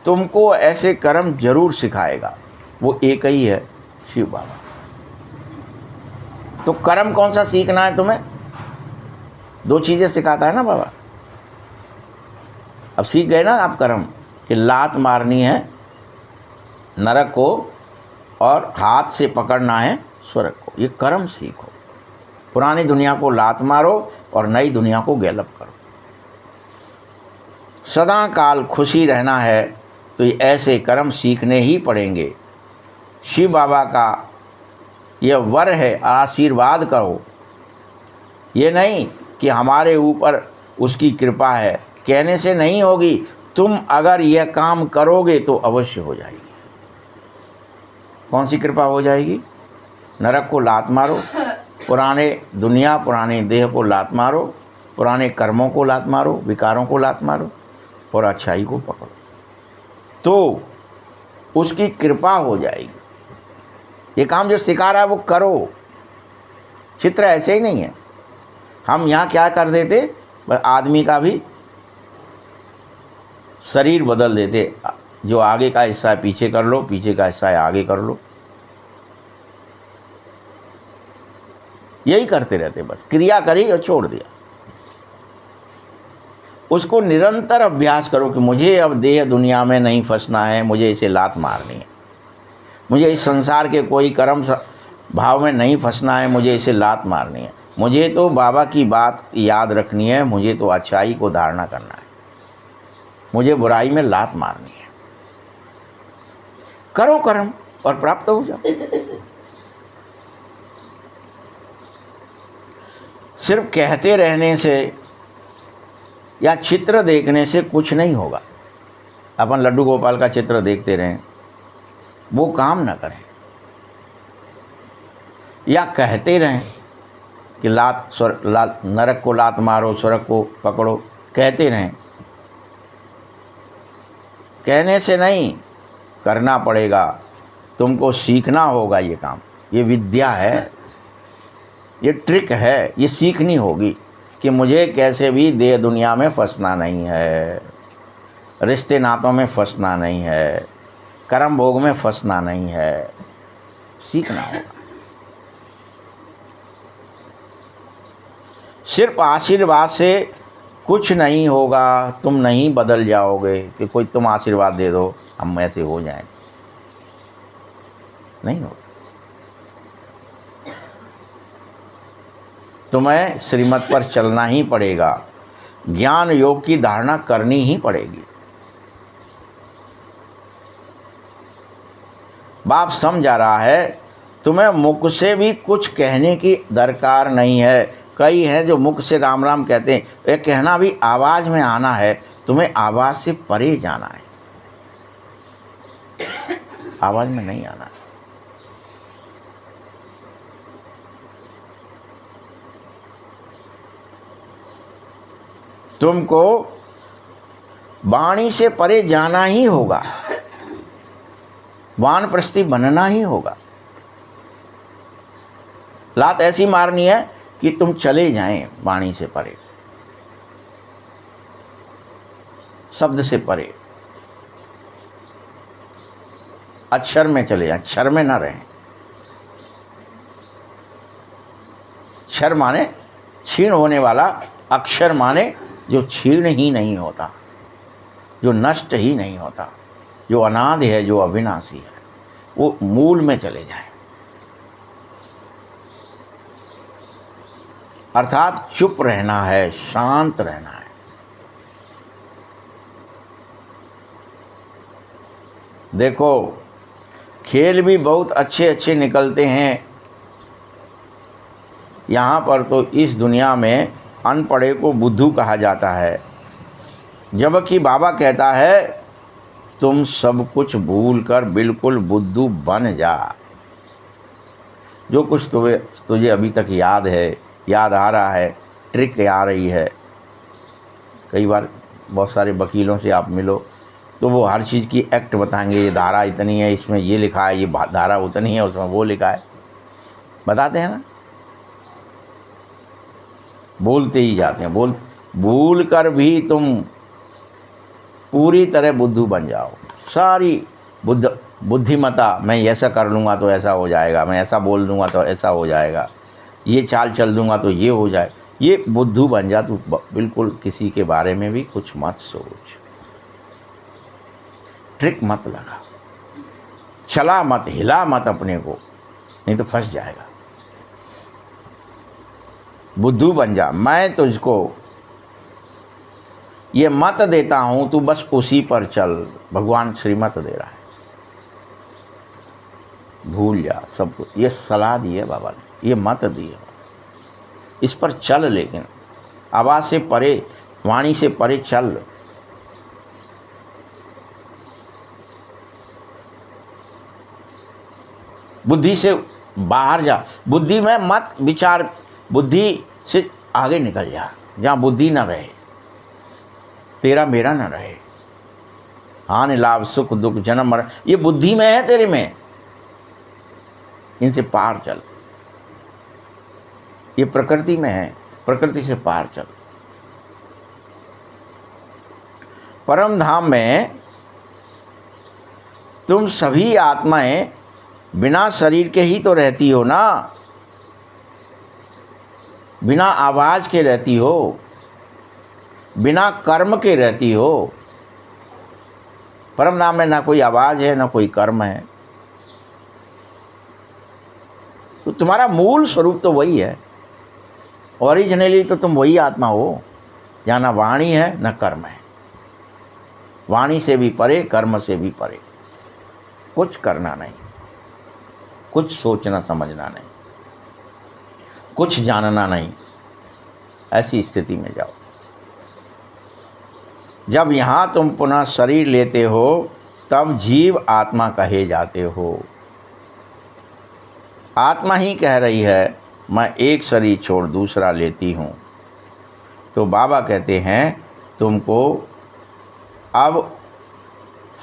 तुमको ऐसे कर्म जरूर सिखाएगा। वो एक ही है, शिव बाबा। तो कर्म कौन सा सीखना है तुम्हें? दो चीज़ें सिखाता है ना बाबा। अब सीख गए ना आप कर्म, कि लात मारनी है नरक को और हाथ से पकड़ना है स्वर्ग को। ये कर्म सीखो। पुरानी दुनिया को लात मारो और नई दुनिया को गैलप करो। सदा काल खुशी रहना है तो ये ऐसे कर्म सीखने ही पड़ेंगे। शिव बाबा का यह वर है, आशीर्वाद करो। ये नहीं कि हमारे ऊपर उसकी कृपा है, कहने से नहीं होगी। तुम अगर यह काम करोगे तो अवश्य हो जाएगी। कौन सी कृपा हो जाएगी? नरक को लात मारो, पुराने दुनिया, पुराने देह को लात मारो, पुराने कर्मों को लात मारो, विकारों को लात मारो और अच्छाई को पकड़ो, तो उसकी कृपा हो जाएगी। ये काम जो सिखा रहा है वो करो। चित्र ऐसे ही नहीं है। हम यहाँ क्या कर देते, बस आदमी का भी शरीर बदल देते। जो आगे का हिस्सा है पीछे कर लो, पीछे का हिस्सा है आगे कर लो। यही करते रहते, बस क्रिया करी और छोड़ दिया। उसको निरंतर अभ्यास करो कि मुझे अब देह दुनिया में नहीं फंसना है, मुझे इसे लात मारनी है। मुझे इस संसार के कोई कर्म भाव में नहीं फंसना है, मुझे इसे लात मारनी है। मुझे तो बाबा की बात याद रखनी है, मुझे तो अच्छाई को धारणा करना है। मुझे बुराई में लात मारनी है। करो कर्म और प्राप्त हो जाओ। सिर्फ कहते रहने से या चित्र देखने से कुछ नहीं होगा। अपन लड्डू गोपाल का चित्र देखते रहें, वो काम न करें, या कहते रहें कि नरक को लात मारो, स्वर्ग को पकड़ो, कहते रहें। कहने से नहीं, करना पड़ेगा। तुमको सीखना होगा ये काम। ये विद्या है, ये ट्रिक है, ये सीखनी होगी कि मुझे कैसे भी देह दुनिया में फंसना नहीं है, रिश्ते नातों में फंसना नहीं है, कर्म भोग में फंसना नहीं है। सीखना होगा। सिर्फ आशीर्वाद से कुछ नहीं होगा। तुम नहीं बदल जाओगे कि कोई तुम आशीर्वाद दे दो हम ऐसे हो जाएं, नहीं होगा। तुम्हें श्रीमत पर चलना ही पड़ेगा। ज्ञान योग की धारणा करनी ही पड़ेगी। बाप समझा रहा है, तुम्हें मुख से भी कुछ कहने की दरकार नहीं है। कई हैं जो मुख से राम राम कहते हैं, ये कहना भी आवाज़ में आना है। तुम्हें आवाज़ से परे जाना है, आवाज़ में नहीं आना है। तुमको वाणी से परे जाना ही होगा, वानप्रस्थी बनना ही होगा। लात ऐसी मारनी है कि तुम चले जाएं वाणी से परे, शब्द से परे, अक्षर में चले जाएं, क्षर में ना रहें। क्षर माने क्षीण होने वाला, अक्षर माने जो क्षीण ही नहीं होता, जो नष्ट ही नहीं होता, जो अनादि है, जो अविनाशी है, वो मूल में चले जाए। अर्थात चुप रहना है, शांत रहना है। देखो, खेल भी बहुत अच्छे अच्छे निकलते हैं। यहाँ पर तो इस दुनिया में अनपढ़े को बुद्धू कहा जाता है, जबकि बाबा कहता है तुम सब कुछ भूल कर बिल्कुल बुद्धू बन जा। जो कुछ तुझे अभी तक याद है, याद आ रहा है, ट्रिक आ रही है। कई बार बहुत सारे वकीलों से आप मिलो तो वो हर चीज़ की एक्ट बताएंगे, ये धारा इतनी है, इसमें ये लिखा है, ये धारा उतनी है, उसमें वो लिखा है, बताते हैं ना। बोलते ही जाते हैं। भूल कर भी तुम पूरी तरह बुद्धू बन जाओ। सारी बुद्धिमता, मैं ऐसा कर लूँगा तो ऐसा हो जाएगा, मैं ऐसा बोल दूँगा तो ऐसा हो जाएगा, ये चाल चल दूँगा तो ये हो जाए, ये बुद्धू बन जा। तू बिल्कुल किसी के बारे में भी कुछ मत सोच, ट्रिक मत लगा, चला मत, हिला मत अपने को, नहीं तो फंस जाएगा। बुद्धू बन जा। मैं तुझको ये मत देता हूँ, तू बस उसी पर चल। भगवान श्रीमत दे रहा है, भूल जा सब कुछ। ये सलाह दी है बाबा ने, ये मत दी है, इस पर चल। लेकिन आवाज़ से परे, वाणी से परे चल। बुद्धि से बाहर जा, बुद्धि में मत विचार, बुद्धि से आगे निकल जा, जहाँ बुद्धि न रहे, तेरा मेरा न रहे। हानि लाभ सुख दुख जन्म मरण ये बुद्धि में है, तेरे में, इनसे पार चल। ये प्रकृति में है, प्रकृति से पार चल। परम धाम में तुम सभी आत्माएं बिना शरीर के ही तो रहती हो ना, बिना आवाज़ के रहती हो, बिना कर्म के रहती हो। परम धाम में ना कोई आवाज़ है, ना कोई कर्म है। तो तुम्हारा मूल स्वरूप तो वही है। ओरिजिनली तो तुम वही आत्मा हो, जहाँ ना वाणी है ना कर्म है। वाणी से भी परे, कर्म से भी परे। कुछ करना नहीं, कुछ सोचना समझना नहीं, कुछ जानना नहीं, ऐसी स्थिति में जाओ। जब यहाँ तुम पुनः शरीर लेते हो तब जीव आत्मा कहे जाते हो। आत्मा ही कह रही है मैं एक शरीर छोड़ दूसरा लेती हूँ। तो बाबा कहते हैं तुमको अब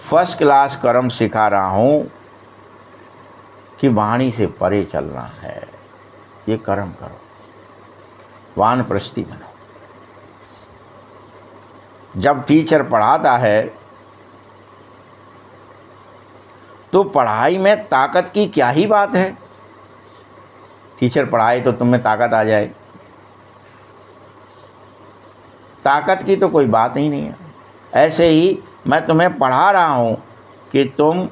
फर्स्ट क्लास कर्म सिखा रहा हूँ कि वाणी से परे चलना है। ये कर्म करो, वानप्रस्थी बनो। जब टीचर पढ़ाता है तो पढ़ाई में ताकत की क्या ही बात है। टीचर पढ़ाए तो तुम में ताकत आ जाए, ताकत की तो कोई बात ही नहीं है। ऐसे ही मैं तुम्हें पढ़ा रहा हूँ कि तुम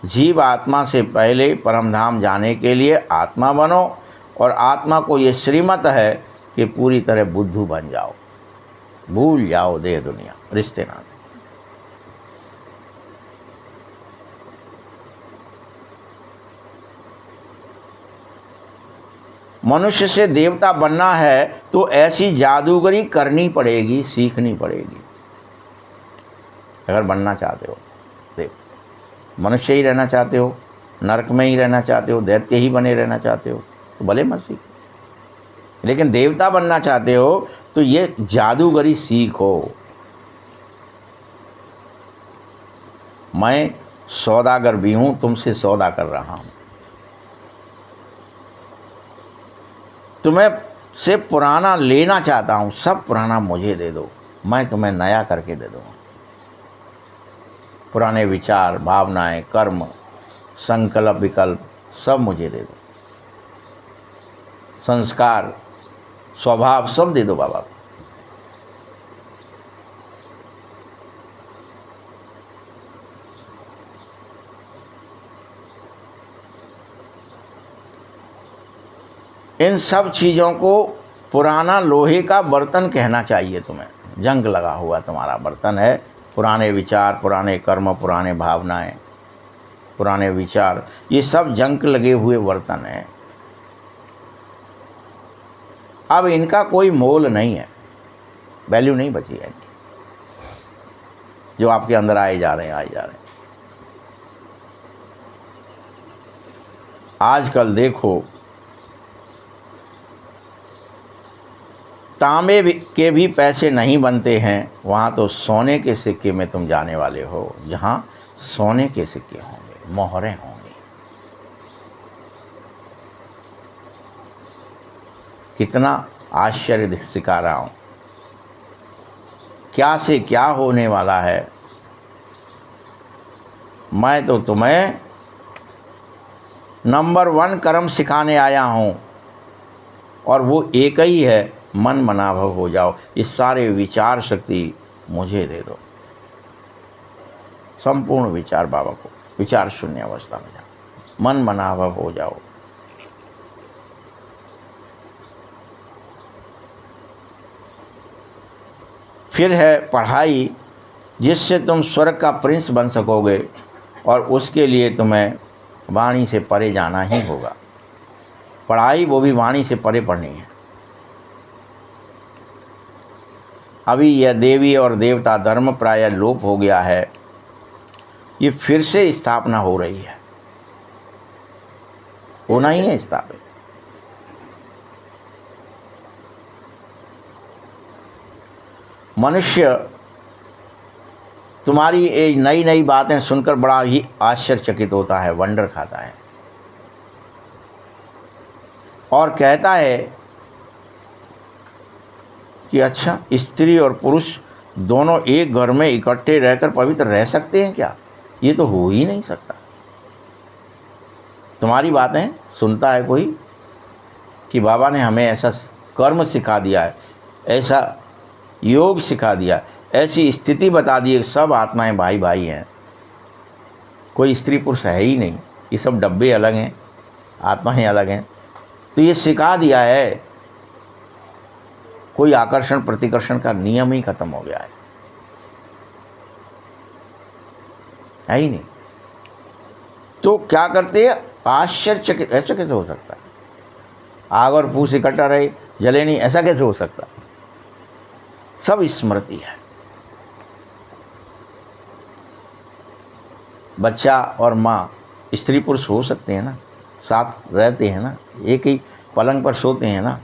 जीव आत्मा से पहले परमधाम जाने के लिए आत्मा बनो, और आत्मा को ये श्रीमत है कि पूरी तरह बुद्धू बन जाओ, भूल जाओ देह दुनिया रिश्ते नाते। मनुष्य से देवता बनना है तो ऐसी जादूगरी करनी पड़ेगी, सीखनी पड़ेगी। अगर बनना चाहते हो, देखो मनुष्य ही रहना चाहते हो, नरक में ही रहना चाहते हो, दैत्य ही बने रहना चाहते हो तो भले मत सीखो। लेकिन देवता बनना चाहते हो तो ये जादूगरी सीखो। मैं सौदागर भी हूँ, तुमसे सौदा कर रहा हूँ। तुम्हें से पुराना लेना चाहता हूँ, सब पुराना मुझे दे दो, मैं तुम्हें नया करके दे दूँगा। पुराने विचार, भावनाएं, कर्म, संकल्प, विकल्प सब मुझे दे दो। संस्कार, स्वभाव सब दे दो बाबा को। इन सब चीज़ों को पुराना लोहे का बर्तन कहना चाहिए तुम्हें। जंग लगा हुआ तुम्हारा बर्तन है, पुराने विचार, पुराने कर्म, पुराने भावनाएं, पुराने विचार, ये सब जंग लगे हुए बर्तन हैं। अब इनका कोई मोल नहीं है, वैल्यू नहीं बची है इनकी, जो आपके अंदर आए जा रहे हैं। आजकल देखो तांबे के भी पैसे नहीं बनते हैं, वहाँ तो सोने के सिक्के में तुम जाने वाले हो, जहाँ सोने के सिक्के होंगे, मोहरें होंगी। कितना आश्चर्य सिखा रहा हूँ, क्या से क्या होने वाला है। मैं तो तुम्हें नंबर 1 कर्म सिखाने आया हूँ, और वो एक ही है, मन मनाभव हो जाओ। ये सारे विचार शक्ति मुझे दे दो। संपूर्ण विचार बाबा को, विचार शून्य अवस्था में जाओ, मन मनाभव हो जाओ। फिर है पढ़ाई, जिससे तुम स्वर्ग का प्रिंस बन सकोगे, और उसके लिए तुम्हें वाणी से परे जाना ही होगा। पढ़ाई वो भी वाणी से परे पढ़नी है। अभी यह देवी और देवता धर्म प्राय लोप हो गया है, ये फिर से स्थापना हो रही है, होना ही है स्थापित। मनुष्य तुम्हारी ये नई नई बातें सुनकर बड़ा ही आश्चर्यचकित होता है, वंडर खाता है, और कहता है कि अच्छा, स्त्री और पुरुष दोनों एक घर में इकट्ठे रहकर पवित्र रह सकते हैं क्या? ये तो हो ही नहीं सकता। तुम्हारी बातें सुनता है कोई कि बाबा ने हमें ऐसा कर्म सिखा दिया है, ऐसा योग सिखा दिया, ऐसी स्थिति बता दी है, सब आत्माएं भाई भाई हैं, कोई स्त्री पुरुष है ही नहीं, ये सब डब्बे अलग हैं, आत्माएं अलग हैं। तो ये सिखा दिया है, कोई आकर्षण प्रतिकर्षण का नियम ही खत्म हो गया है। है ही नहीं। तो क्या करते हैं, आश्चर्यचकित, ऐसा कैसे हो सकता है, आग और फूस इकट्ठा रहे जले नहीं, ऐसा कैसे हो सकता। सब स्मृति है। बच्चा और माँ स्त्री पुरुष हो सकते हैं ना, साथ रहते हैं ना, एक ही पलंग पर सोते हैं ना,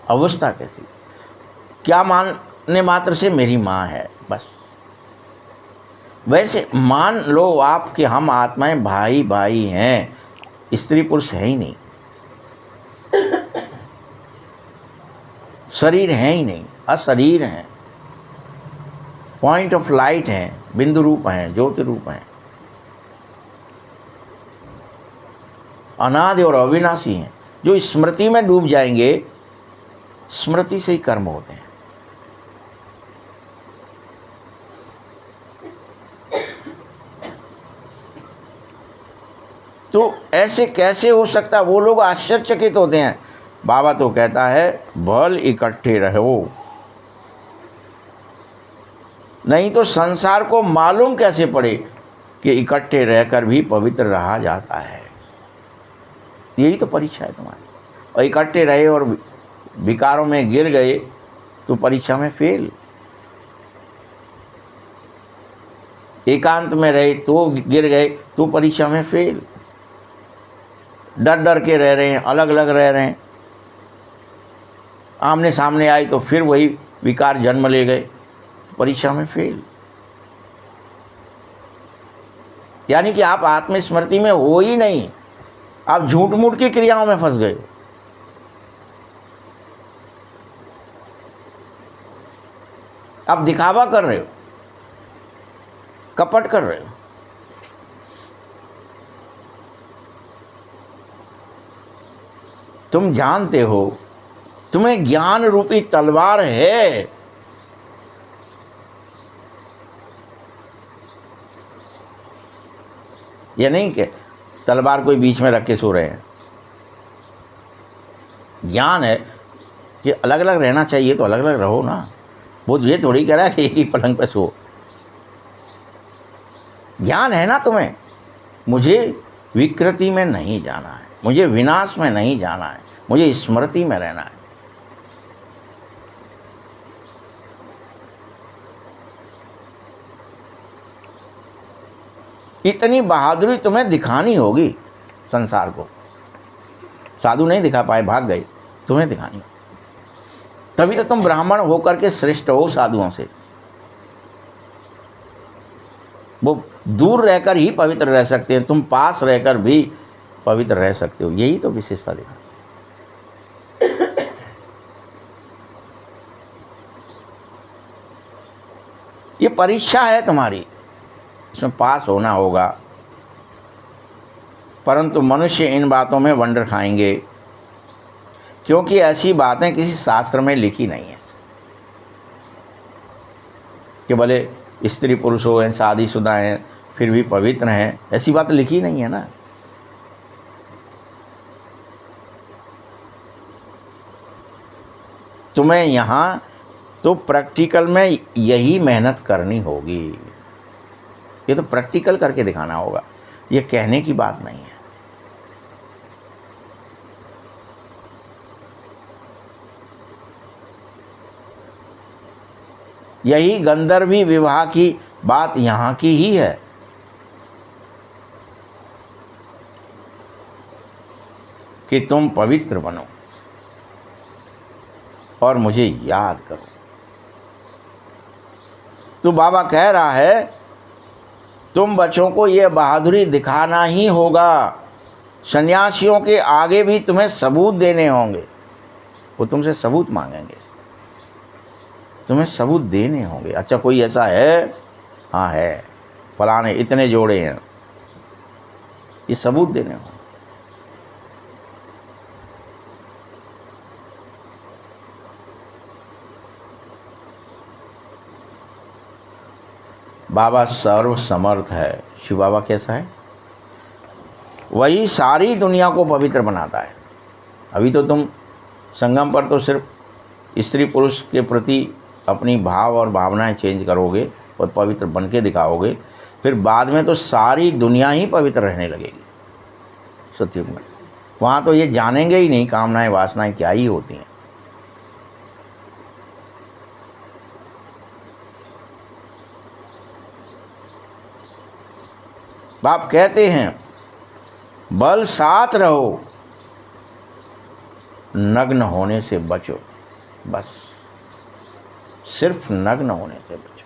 अवस्था कैसी, क्या मानने मात्र से मेरी माँ है बस। वैसे मान लो आप कि हम आत्माएं भाई भाई हैं, स्त्री पुरुष है ही नहीं, शरीर है ही नहीं, अशरीर हैं, पॉइंट ऑफ लाइट हैं, बिंदु रूप हैं, ज्योति रूप हैं, अनादि और अविनाशी हैं। जो स्मृति में डूब जाएंगे, स्मृति से ही कर्म होते हैं। तो ऐसे कैसे हो सकता, वो लोग आश्चर्यचकित होते हैं। बाबा तो कहता है बल इकट्ठे रहो, नहीं तो संसार को मालूम कैसे पड़े कि इकट्ठे रहकर भी पवित्र रहा जाता है। यही तो परीक्षा है तुम्हारी। और इकट्ठे रहे और विकारों में गिर गए तो परीक्षा में फेल। एकांत में रहे तो गिर गए तो परीक्षा में फेल। डर डर के रह रहे हैं, अलग अलग रह रहे हैं, आमने सामने आए तो फिर वही विकार जन्म ले गए तो परीक्षा में फेल। यानी कि आप आत्मस्मृति में हो ही नहीं, आप झूठ मूठ की क्रियाओं में फंस गए हो। आप दिखावा कर रहे हो, कपट कर रहे हो। तुम जानते हो तुम्हें ज्ञान रूपी तलवार है, ये नहीं कि तलवार कोई बीच में रख के सो रहे हैं। ज्ञान है कि अलग अलग रहना चाहिए तो अलग अलग रहो ना। वो ये थोड़ी कह रहा है कि एक ही पलंग पे सो। ज्ञान है ना तुम्हें, मुझे विकृति में नहीं जाना है, मुझे विनाश में नहीं जाना है, मुझे स्मृति में रहना है। इतनी बहादुरी तुम्हें दिखानी होगी संसार को। साधु नहीं दिखा पाए, भाग गए, तुम्हें दिखानी होगी। तभी तो तुम ब्राह्मण होकर के श्रेष्ठ हो साधुओं से। वो दूर रहकर ही पवित्र रह सकते हैं, तुम पास रहकर भी पवित्र रह सकते हो। यही तो विशेषता दिखानी है। ये परीक्षा है तुम्हारी, इसमें पास होना होगा। परंतु मनुष्य इन बातों में वंडर खाएंगे, क्योंकि ऐसी बातें किसी शास्त्र में लिखी नहीं है कि भले स्त्री पुरुष हो, हैं, शादीशुदा हैं, फिर भी पवित्र हैं। ऐसी बात लिखी नहीं है ना। तुम्हें यहाँ तो प्रैक्टिकल में यही मेहनत करनी होगी। ये तो प्रैक्टिकल करके दिखाना होगा, ये कहने की बात नहीं है। यही गंधर्वी विवाह की बात यहाँ की ही है। कि तुम पवित्र बनो और मुझे याद करो। तो बाबा कह रहा है तुम बच्चों को ये बहादुरी दिखाना ही होगा। सन्यासियों के आगे भी तुम्हें सबूत देने होंगे। वो तुमसे सबूत मांगेंगे, तुम्हें सबूत देने होंगे। अच्छा कोई ऐसा है? हाँ है, फलाने इतने जोड़े हैं, ये सबूत देने होंगे। बाबा सर्व समर्थ है। शिव बाबा कैसा है? वही सारी दुनिया को पवित्र बनाता है। अभी तो तुम संगम पर तो सिर्फ स्त्री पुरुष के प्रति अपनी भाव और भावनाएं चेंज करोगे और पवित्र बन के दिखाओगे, फिर बाद में तो सारी दुनिया ही पवित्र रहने लगेगी सतयुग में। वहाँ तो ये जानेंगे ही नहीं कामनाएं वासनाएं क्या ही होती हैं। बाप कहते हैं बल साथ रहो, नग्न होने से बचो, बस सिर्फ नग्न होने से बचो।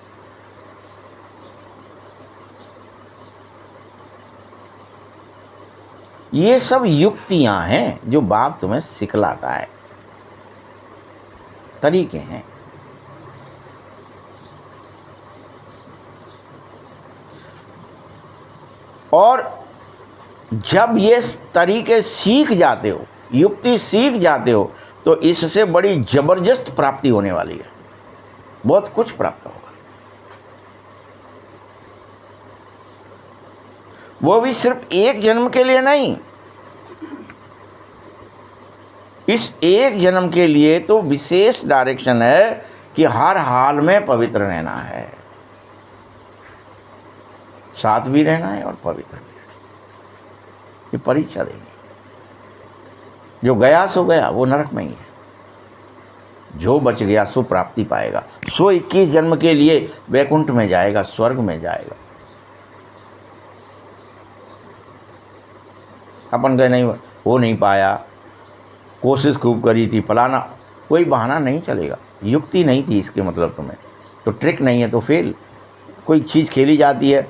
ये सब युक्तियां हैं जो बाप तुम्हें सिखलाता है, तरीके हैं। और जब ये तरीके सीख जाते हो, युक्ति सीख जाते हो, तो इससे बड़ी जबरदस्त प्राप्ति होने वाली है, बहुत कुछ प्राप्त होगा। वो भी सिर्फ एक जन्म के लिए नहीं, इस एक जन्म के लिए तो विशेष डायरेक्शन है कि हर हाल में पवित्र रहना है, साथ भी रहना है और पवित्र भी रहना है। ये परीक्षा देंगे। जो गया सो गया, वो नरक में ही है। जो बच गया सो प्राप्ति पाएगा, सो 21 जन्म के लिए वैकुंठ में जाएगा, स्वर्ग में जाएगा। अपन गए नहीं, हो नहीं पाया, कोशिश खूब करी थी, फलाना, कोई बहाना नहीं चलेगा। युक्ति नहीं थी इसके मतलब तुम्हें, तो ट्रिक नहीं है तो फेल। कोई चीज़ खेली जाती है,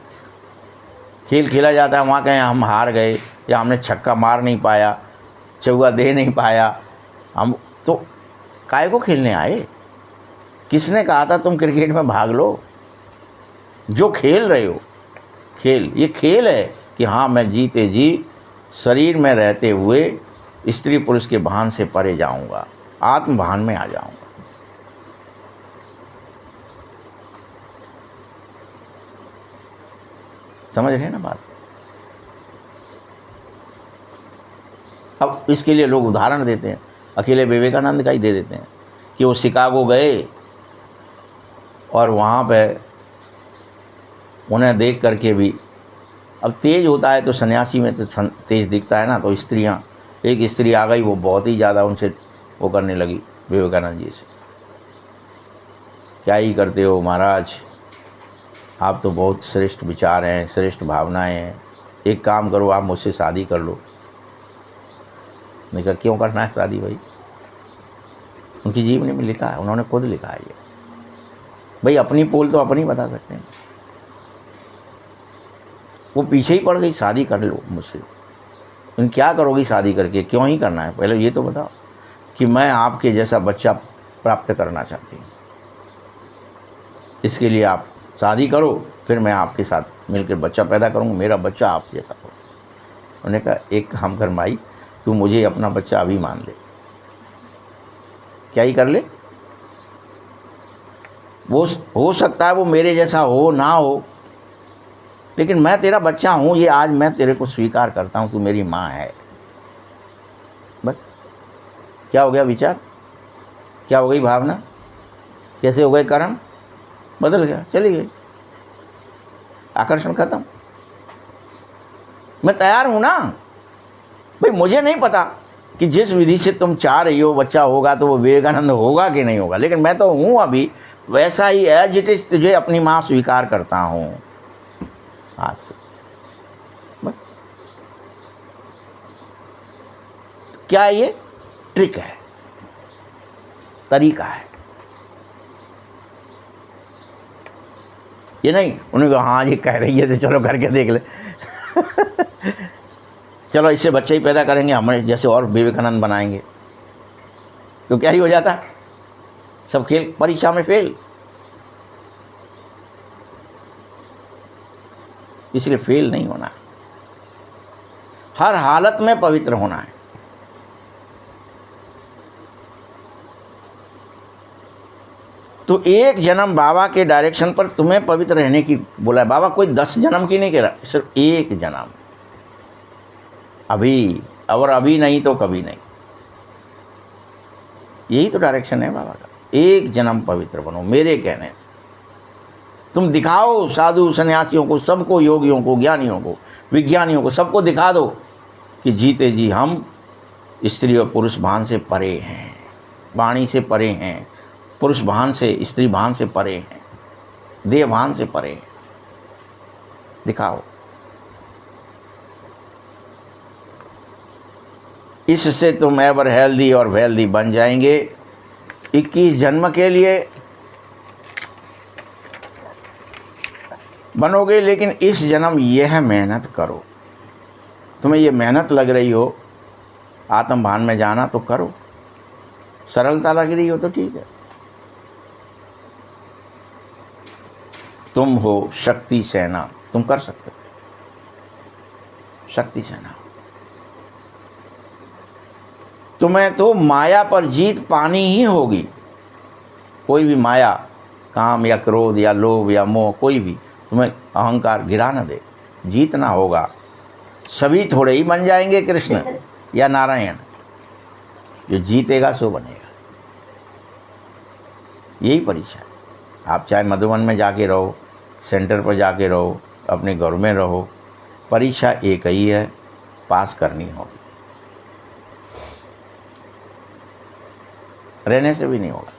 खेल खेला जाता है, वहाँ कहें हम हार गए या हमने छक्का मार नहीं पाया, चौका दे नहीं पाया, हम तो काहे को खेलने आए? किसने कहा था तुम क्रिकेट में भाग लो? जो खेल रहे हो खेल, ये खेल है कि हाँ मैं जीते जी शरीर में रहते हुए स्त्री पुरुष के भान से परे जाऊंगा, आत्म भान में आ जाऊंगा। समझ रहे हैं ना बात? अब इसके लिए लोग उदाहरण देते हैं, अकेले विवेकानंद का ही दे देते हैं कि वो शिकागो गए और वहाँ पे उन्हें देख करके भी, अब तेज होता है तो सन्यासी में तो तेज दिखता है ना, तो स्त्रियाँ, एक स्त्री आ गई, वो बहुत ही ज़्यादा उनसे वो करने लगी विवेकानंद जी से, क्या ही करते हो महाराज, आप तो बहुत श्रेष्ठ विचार हैं, श्रेष्ठ भावनाएं हैं, एक काम करो आप मुझसे शादी कर लो। मैंने कहा क्यों करना है शादी भाई? उनकी जीवनी में लिखा है, उन्होंने खुद लिखा है ये। भाई अपनी पोल तो अपनी बता सकते हैं। वो पीछे ही पड़ गई, शादी कर लो मुझसे। तुम क्या करोगी शादी करके, क्यों ही करना है? पहले ये तो बताओ कि मैं आपके जैसा बच्चा प्राप्त करना चाहती हूँ, इसके लिए आप शादी करो, फिर मैं आपके साथ मिलकर बच्चा पैदा करूँगा, मेरा बच्चा आप जैसा हो। उन्होंने कहा एक काम कर माई, तू मुझे अपना बच्चा अभी मान ले। क्या ही कर ले? वो हो सकता है वो मेरे जैसा हो ना हो, लेकिन मैं तेरा बच्चा हूँ, ये आज मैं तेरे को स्वीकार करता हूँ, तू मेरी माँ है। बस क्या हो गया विचार, क्या हो गई भावना, कैसे हो गए कर्म, बदल गया, चली गई, आकर्षण खत्म। मैं तैयार हूँ ना भाई। मुझे नहीं पता कि जिस विधि से तुम चाह रही हो बच्चा होगा तो वो विवेकानंद होगा कि नहीं होगा, लेकिन मैं तो हूँ अभी वैसा ही एज इट इज, तुझे अपनी माँ स्वीकार करता हूँ आज से। बस क्या ये ट्रिक है, तरीका है, ये नहीं उन्होंने कहा हाँ ये कह रही है तो चलो करके देख ले चलो इससे बच्चे ही पैदा करेंगे, हमें जैसे और विवेकानंद बनाएंगे, तो क्या ही हो जाता, सब खेल परीक्षा में फेल। इसलिए फेल नहीं होना है, हर हालत में पवित्र होना है। तो एक जन्म बाबा के डायरेक्शन पर तुम्हें पवित्र रहने की बोला है बाबा। कोई 10 जन्म की नहीं कह रहा, सिर्फ एक जन्म, अभी, और अभी नहीं तो कभी नहीं। यही तो डायरेक्शन है बाबा का। एक जन्म पवित्र बनो मेरे कहने से। तुम दिखाओ साधु सन्यासियों को, सबको, योगियों को, ज्ञानियों को, विज्ञानियों को, सबको दिखा दो कि जीते जी हम स्त्री और पुरुष भान से परे हैं, वाणी से परे हैं, पुरुष भान से, स्त्री भान से परे हैं, देह भान से परे हैं। दिखाओ। इससे तुम एवर हेल्दी और वेल्दी बन जाएंगे। 21 जन्म के लिए बनोगे, लेकिन इस जन्म यह मेहनत करो। तुम्हें ये मेहनत लग रही हो आत्म भान में जाना तो करो, सरलता लग रही हो तो ठीक है। तुम हो शक्ति सेना, तुम कर सकते हो, शक्ति सेना। तुम्हें तो माया पर जीत पानी ही होगी। कोई भी माया, काम या क्रोध या लोभ या मोह, कोई भी तुम्हें अहंकार गिरा न दे, जीतना होगा। सभी थोड़े ही बन जाएंगे कृष्ण या नारायण, जो जीतेगा सो बनेगा। यही परीक्षा है। आप चाहे मधुबन में जाके रहो, सेंटर पर जाके रहो, अपने घर में रहो, परीक्षा एक ही है, पास करनी होगी। रहने से भी नहीं होगा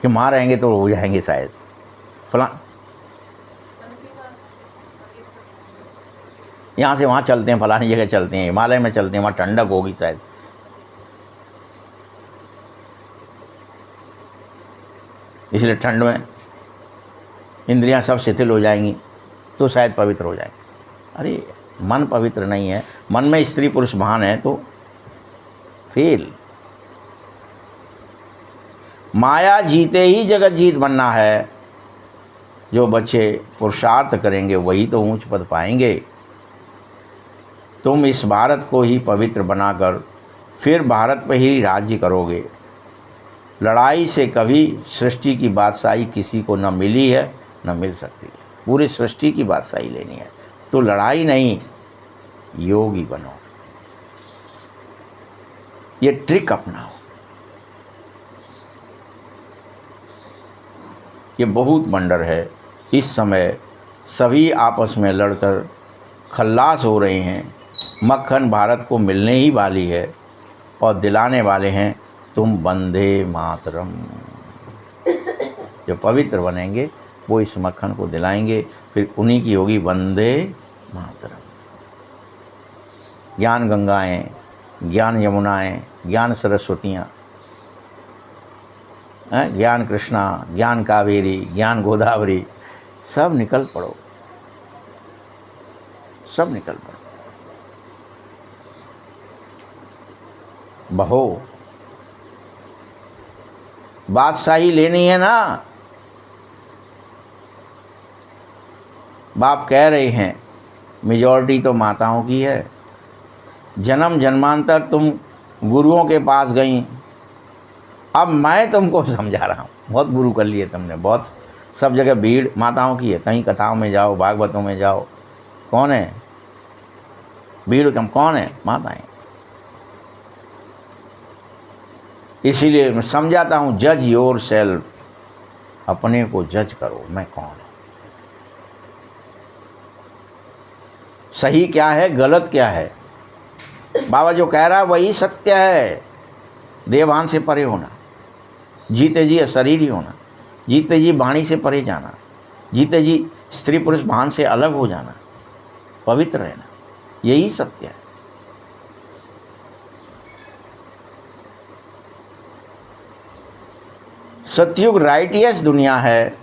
कि वहाँ रहेंगे तो हो जाएंगे शायद फला, यहाँ से वहाँ चलते हैं, फलानी जगह चलते हैं, हिमालय में चलते हैं, वहाँ ठंडक होगी शायद। इसलिए ठंड में इंद्रियां सब शिथिल हो जाएंगी तो शायद पवित्र हो जाएंगे। अरे मन पवित्र नहीं है, मन में स्त्री पुरुष भान है तो फेल। माया जीते ही जगत जीत बनना है। जो बच्चे पुरुषार्थ करेंगे वही तो ऊंच पद पाएंगे। तुम इस भारत को ही पवित्र बनाकर फिर भारत पर ही राज्य करोगे। लड़ाई से कभी सृष्टि की बादशाही किसी को न मिली है न मिल सकती है। पूरी सृष्टि की बादशाही लेनी है तो लड़ाई नहीं, योगी बनो, ये ट्रिक अपनाओ। ये बहुत वंडर है। इस समय सभी आपस में लड़कर खल्लास हो रहे हैं। मक्खन भारत को मिलने ही वाली है और दिलाने वाले हैं तुम वंदे मातरम। जो पवित्र बनेंगे वो इस मक्खन को दिलाएंगे, फिर उन्हीं की होगी वंदे मातरम। ज्ञान गंगाएं, ज्ञान यमुनाएं, ज्ञान सरस्वतियाँ, ज्ञान कृष्णा, ज्ञान कावेरी, ज्ञान गोदावरी, सब निकल पड़ो, सब निकल पड़ो, बहो। बादशाही लेनी है ना। बाप कह रहे हैं मेजॉरिटी तो माताओं की है। जन्म जन्मांतर तुम गुरुओं के पास गई, अब मैं तुमको समझा रहा हूँ। बहुत गुरु कर लिए तुमने, बहुत सब जगह भीड़ माताओं की है। कहीं कथाओं में जाओ, भागवतों में जाओ, कौन है भीड़ कम, कौन है? माताएं। इसीलिए मैं समझाता हूँ, जज योर सेल्फ, अपने को जज करो, मैं कौन हूँ, सही क्या है, गलत क्या है। बाबा जो कह रहा है वही सत्य है। देवान से परे होना, जीते जी शरीर ही होना, जीते जी वाणी से परे जाना, जीते जी स्त्री पुरुष भान से अलग हो जाना, पवित्र रहना, यही सत्य है। सतयुग राइटियस दुनिया है,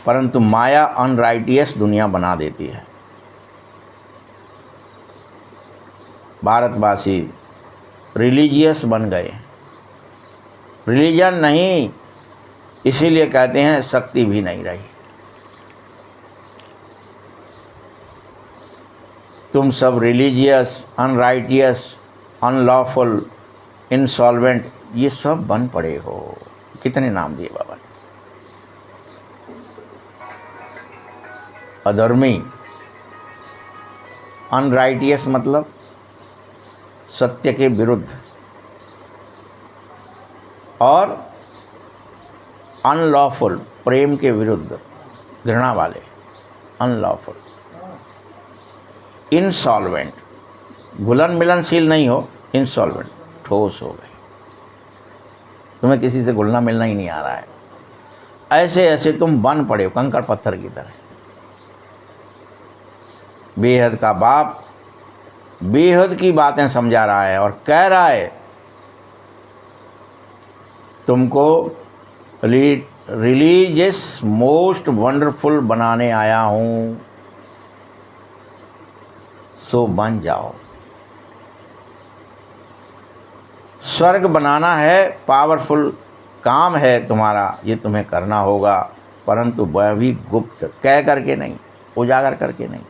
परंतु माया अनराइटियस दुनिया बना देती है। भारतवासी रिलीजियस बन गए, रिलीजन नहीं, इसीलिए कहते हैं शक्ति भी नहीं रही। तुम सब रिलीजियस, अनराइटियस, अनलॉफुल, इनसॉल्वेंट, ये सब बन पड़े हो। कितने नाम दिए बाबा ने। अधर्मी, अनराइटियस मतलब सत्य के विरुद्ध, और अनलॉफुल, प्रेम के विरुद्ध, घृणा वाले, अनलॉफुल। इंसॉल्वेंट, घुलन मिलनशील नहीं हो, इंसॉल्वेंट, ठोस हो गए, तुम्हें किसी से घुलना मिलना ही नहीं आ रहा है, ऐसे ऐसे तुम बन पड़े हो कंकड़ पत्थर की तरह। बेहद का बाप बेहद की बातें समझा रहा है और कह रहा है तुमको रिलीजियस मोस्ट वंडरफुल बनाने आया हूँ, सो बन जाओ। स्वर्ग बनाना है, पावरफुल काम है तुम्हारा, ये तुम्हें करना होगा, परंतु वह भी गुप्त, कह करके नहीं, उजागर करके नहीं,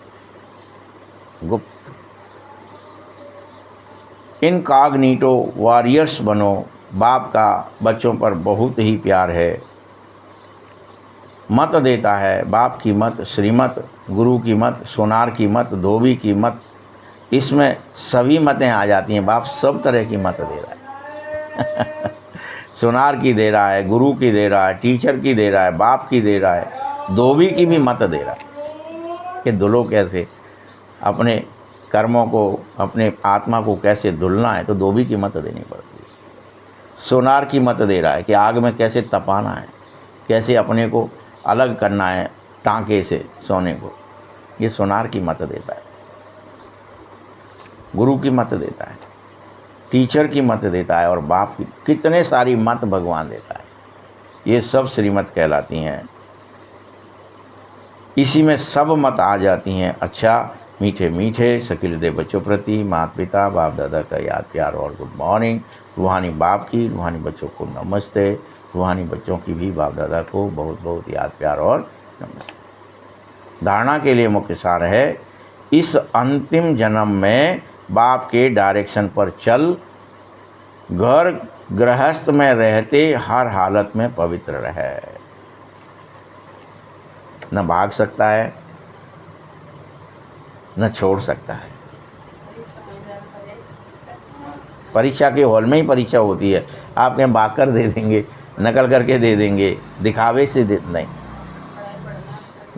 गुप्त। इनकॉग्निटो वॉरियर्स बनो। बाप का बच्चों पर बहुत ही प्यार है, मत देता है, बाप की मत, श्रीमत, गुरु की मत, सोनार की मत, धोबी की मत, इसमें सभी मतें आ जाती हैं। बाप सब तरह की मत दे रहा है सोनार की दे रहा है, गुरु की दे रहा है, टीचर की दे रहा है, बाप की दे रहा है, धोबी की भी मत दे रहा है कि धुलो कैसे, अपने कर्मों को, अपने आत्मा को कैसे धुलना है, तो धोबी की मत देनी पड़ती है। सोनार की मत दे रहा है कि आग में कैसे तपाना है, कैसे अपने को अलग करना है टांके से सोने को, ये सोनार की मत देता है। गुरु की मत देता है, टीचर की मत देता है, और बाप की कितने सारी मत भगवान देता है। ये सब श्रीमत कहलाती हैं, इसी में सब मत आ जाती हैं। अच्छा, मीठे मीठे सखी हृदय बच्चों प्रति माता पिता बाप दादा का याद प्यार और गुड मॉर्निंग। रूहानी बाप की, रूहानी बच्चों को नमस्ते, रूहानी बच्चों की भी बाप दादा को बहुत बहुत याद प्यार और नमस्ते। धारणा के लिए मुख्य सार है, इस अंतिम जन्म में बाप के डायरेक्शन पर चल, घर गृहस्थ में रहते हर हालत में पवित्र रहे। न भाग सकता है, न छोड़ सकता है। परीक्षा के हॉल में ही परीक्षा होती है, आप कहीं भाग कर दे देंगे, नकल करके दे देंगे, दिखावे से दे नहीं।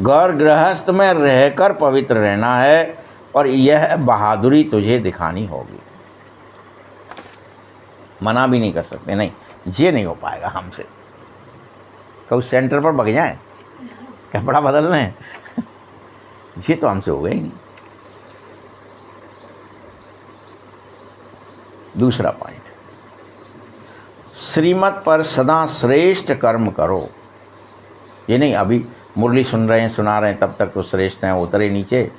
घर गृहस्थ में रहकर पवित्र रहना है, और यह बहादुरी तुझे दिखानी होगी। मना भी नहीं कर सकते, नहीं ये नहीं हो पाएगा हमसे। कब सेंटर पर भग जाएं, कपड़ा बदल लें ये तो हमसे होगा ही नहीं। दूसरा पॉइंट, श्रीमत पर सदा श्रेष्ठ कर्म करो। ये नहीं अभी मुरली सुन रहे हैं, सुना रहे हैं, तब तक तो श्रेष्ठ हैं, उतरे नीचे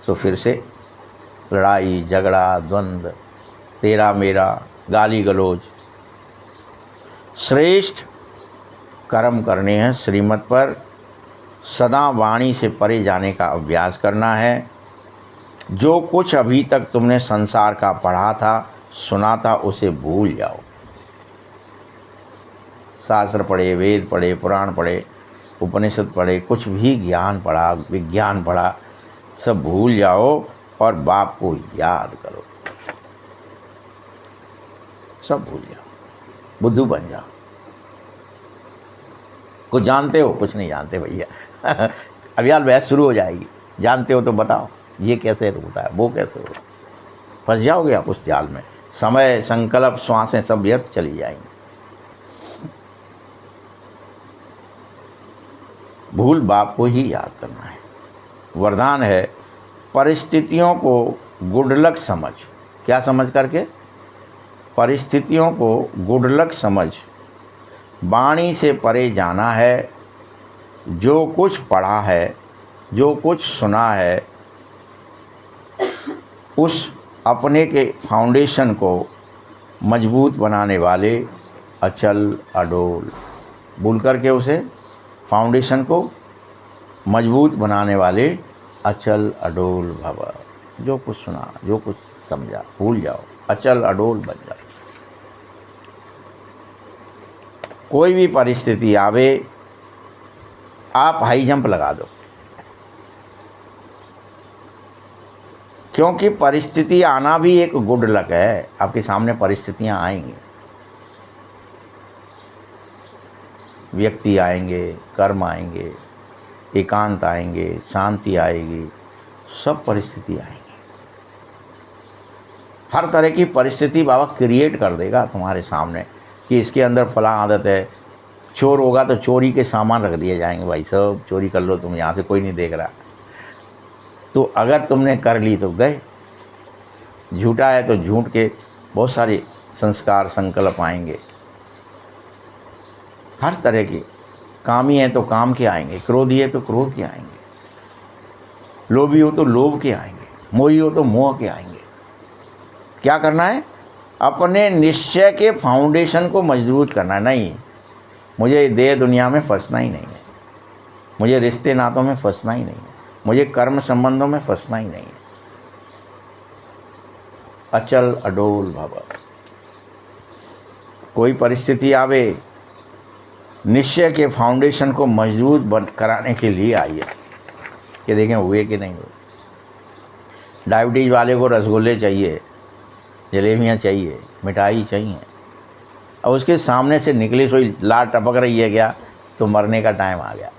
तो फिर से लड़ाई झगड़ा द्वंद्व, तेरा मेरा, गाली गलौज। श्रेष्ठ कर्म करने हैं, श्रीमत पर सदा वाणी से परे जाने का अभ्यास करना है। जो कुछ अभी तक तुमने संसार का पढ़ा था, सुना था, उसे भूल जाओ। शास्त्र पढ़े, वेद पढ़े, पुराण पढ़े, उपनिषद पढ़े, कुछ भी ज्ञान पढ़ा, विज्ञान पढ़ा, सब भूल जाओ और बाप को याद करो। सब भूल जाओ, बुद्धू बन जाओ। कुछ जानते हो, कुछ नहीं जानते भैया अब यार बहस शुरू हो जाएगी। जानते हो तो बताओ, ये कैसे होता है, वो कैसे होता है। फंस जाओगे आप उस जाल में, समय, संकल्प, श्वासें सब व्यर्थ चली जाएंगी। भूल बाप को ही याद करना है। वरदान है, परिस्थितियों को गुड लक समझ। क्या समझ करके? परिस्थितियों को गुड लक समझ, वाणी से परे जाना है। जो कुछ पढ़ा है, जो कुछ सुना है, उस अपने के फाउंडेशन को मजबूत बनाने वाले अचल अडोल, भूल करके उसे फाउंडेशन को मजबूत बनाने वाले अचल अडोल भव। जो कुछ सुना, जो कुछ समझा, भूल जाओ, अचल अडोल बन जाओ। कोई भी परिस्थिति आवे, आप हाई जंप लगा दो, क्योंकि परिस्थिति आना भी एक गुड लक है। आपके सामने परिस्थितियां आएंगी, व्यक्ति आएंगे, कर्म आएंगे, एकांत आएंगे, शांति आएगी, सब परिस्थिति आएंगी। हर तरह की परिस्थिति बाबा क्रिएट कर देगा तुम्हारे सामने कि इसके अंदर फला आदत है। चोर होगा तो चोरी के सामान रख दिए जाएंगे, भाई सब चोरी कर लो तुम, यहाँ से कोई नहीं देख रहा। तो अगर तुमने कर ली तो गए। झूठा है तो झूठ के बहुत सारे संस्कार संकल्प आएंगे, हर तरह के। कामी है तो काम के आएंगे, क्रोधी है तो क्रोध के आएंगे, लोभी हो तो लोभ के आएंगे, मोही हो तो मोह के आएंगे। क्या करना है? अपने निश्चय के फाउंडेशन को मजबूत करना। नहीं, मुझे देह दुनिया में फंसना ही नहीं है, मुझे रिश्ते नातों में फंसना ही नहीं है, मुझे कर्म संबंधों में फंसना ही नहीं है। अचल अडोल भव। कोई परिस्थिति आवे, निश्चय के फाउंडेशन को मजबूत बन कराने के लिए आई है कि देखें हुए कि नहीं हुए। डायबिटीज़ वाले को रसगुल्ले चाहिए, जलेबियाँ चाहिए, मिठाई चाहिए, और उसके सामने से निकली सोई लार टपक रही है क्या, तो मरने का टाइम आ गया।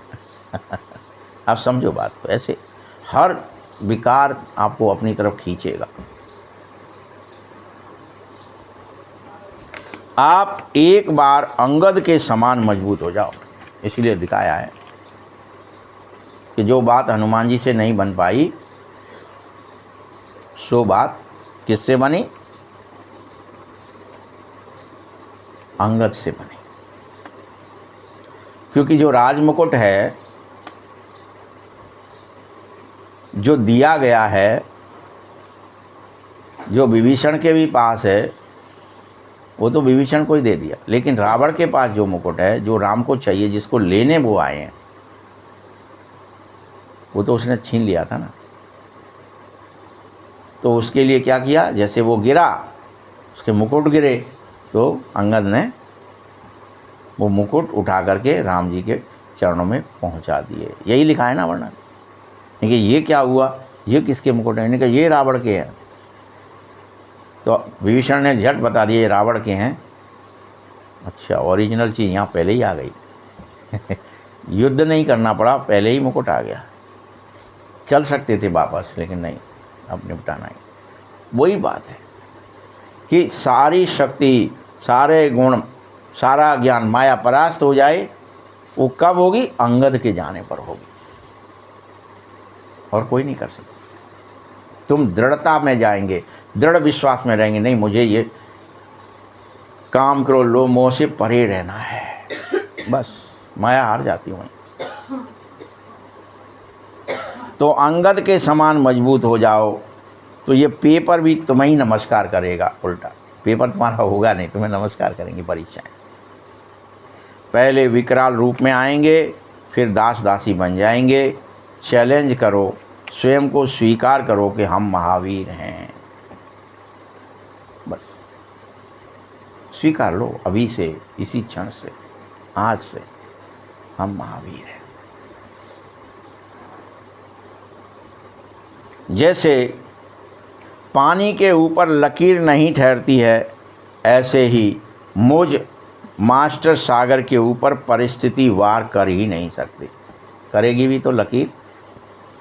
आप समझो बात को। ऐसे हर विकार आपको अपनी तरफ खींचेगा। आप एक बार अंगद के समान मजबूत हो जाओ। इसलिए दिखाया है कि जो बात हनुमान जी से नहीं बन पाई, सो बात किससे बनी? अंगद से बनी। क्योंकि जो राजमुकुट है, जो दिया गया है, जो विभीषण के भी पास है, वो तो विभीषण को ही दे दिया। लेकिन रावण के पास जो मुकुट है, जो राम को चाहिए, जिसको लेने वो आए हैं, वो तो उसने छीन लिया था ना। तो उसके लिए क्या किया? जैसे वो गिरा, उसके मुकुट गिरे, तो अंगद ने वो मुकुट उठा करके राम जी के चरणों में पहुंचा दिए। यही लिखा है ना वर्णन। देखिए ये क्या हुआ, ये किसके मुकुट है? इन्होंने कहा ये रावण के हैं। तो विभीषण ने झट बता दिया ये रावण के हैं। अच्छा, ओरिजिनल चीज़ यहाँ पहले ही आ गई। युद्ध नहीं करना पड़ा, पहले ही मुकुट आ गया। चल सकते थे वापस, लेकिन नहीं, अब निपटाना ही। वही बात है कि सारी शक्ति, सारे गुण, सारा ज्ञान माया परास्त हो जाए, वो कब होगी? अंगद के जाने पर होगी, और कोई नहीं कर सकता। तुम दृढ़ता में जाएंगे, दृढ़ विश्वास में रहेंगे, नहीं मुझे ये काम क्रोध लोभ मोह से परे रहना है, बस माया हार जाती हूँ। तो अंगद के समान मजबूत हो जाओ, तो ये पेपर भी तुम्हें ही नमस्कार करेगा। उल्टा पेपर तुम्हारा होगा नहीं, तुम्हें नमस्कार करेंगी परीक्षाएं। पहले विकराल रूप में आएंगे, फिर दास दासी बन जाएंगे। चैलेंज करो, स्वयं को स्वीकार करो कि हम महावीर हैं। बस स्वीकार लो अभी से, इसी क्षण से, आज से हम महावीर हैं। जैसे पानी के ऊपर लकीर नहीं ठहरती है, ऐसे ही मुझ मास्टर सागर के ऊपर परिस्थिति वार कर ही नहीं सकती। करेगी भी तो लकीर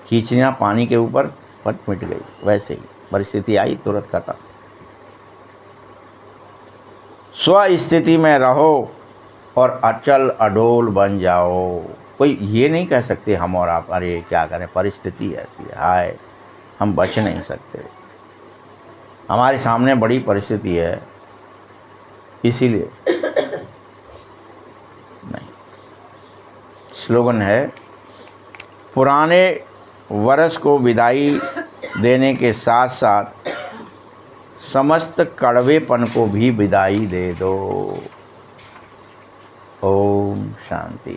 खींचना पानी के ऊपर, पट मिट गई। वैसे ही परिस्थिति आई, तुरंत खत्म। स्व स्थिति में रहो और अचल अडोल बन जाओ। कोई ये नहीं कह सकते हम और आप, अरे क्या करें, परिस्थिति ऐसी है, हाय हम बच नहीं सकते, हमारे सामने बड़ी परिस्थिति है, इसीलिए नहीं। स्लोगन है, पुराने वर्ष को विदाई देने के साथ साथ समस्त कड़वेपन को भी विदाई दे दो। ओम शांति।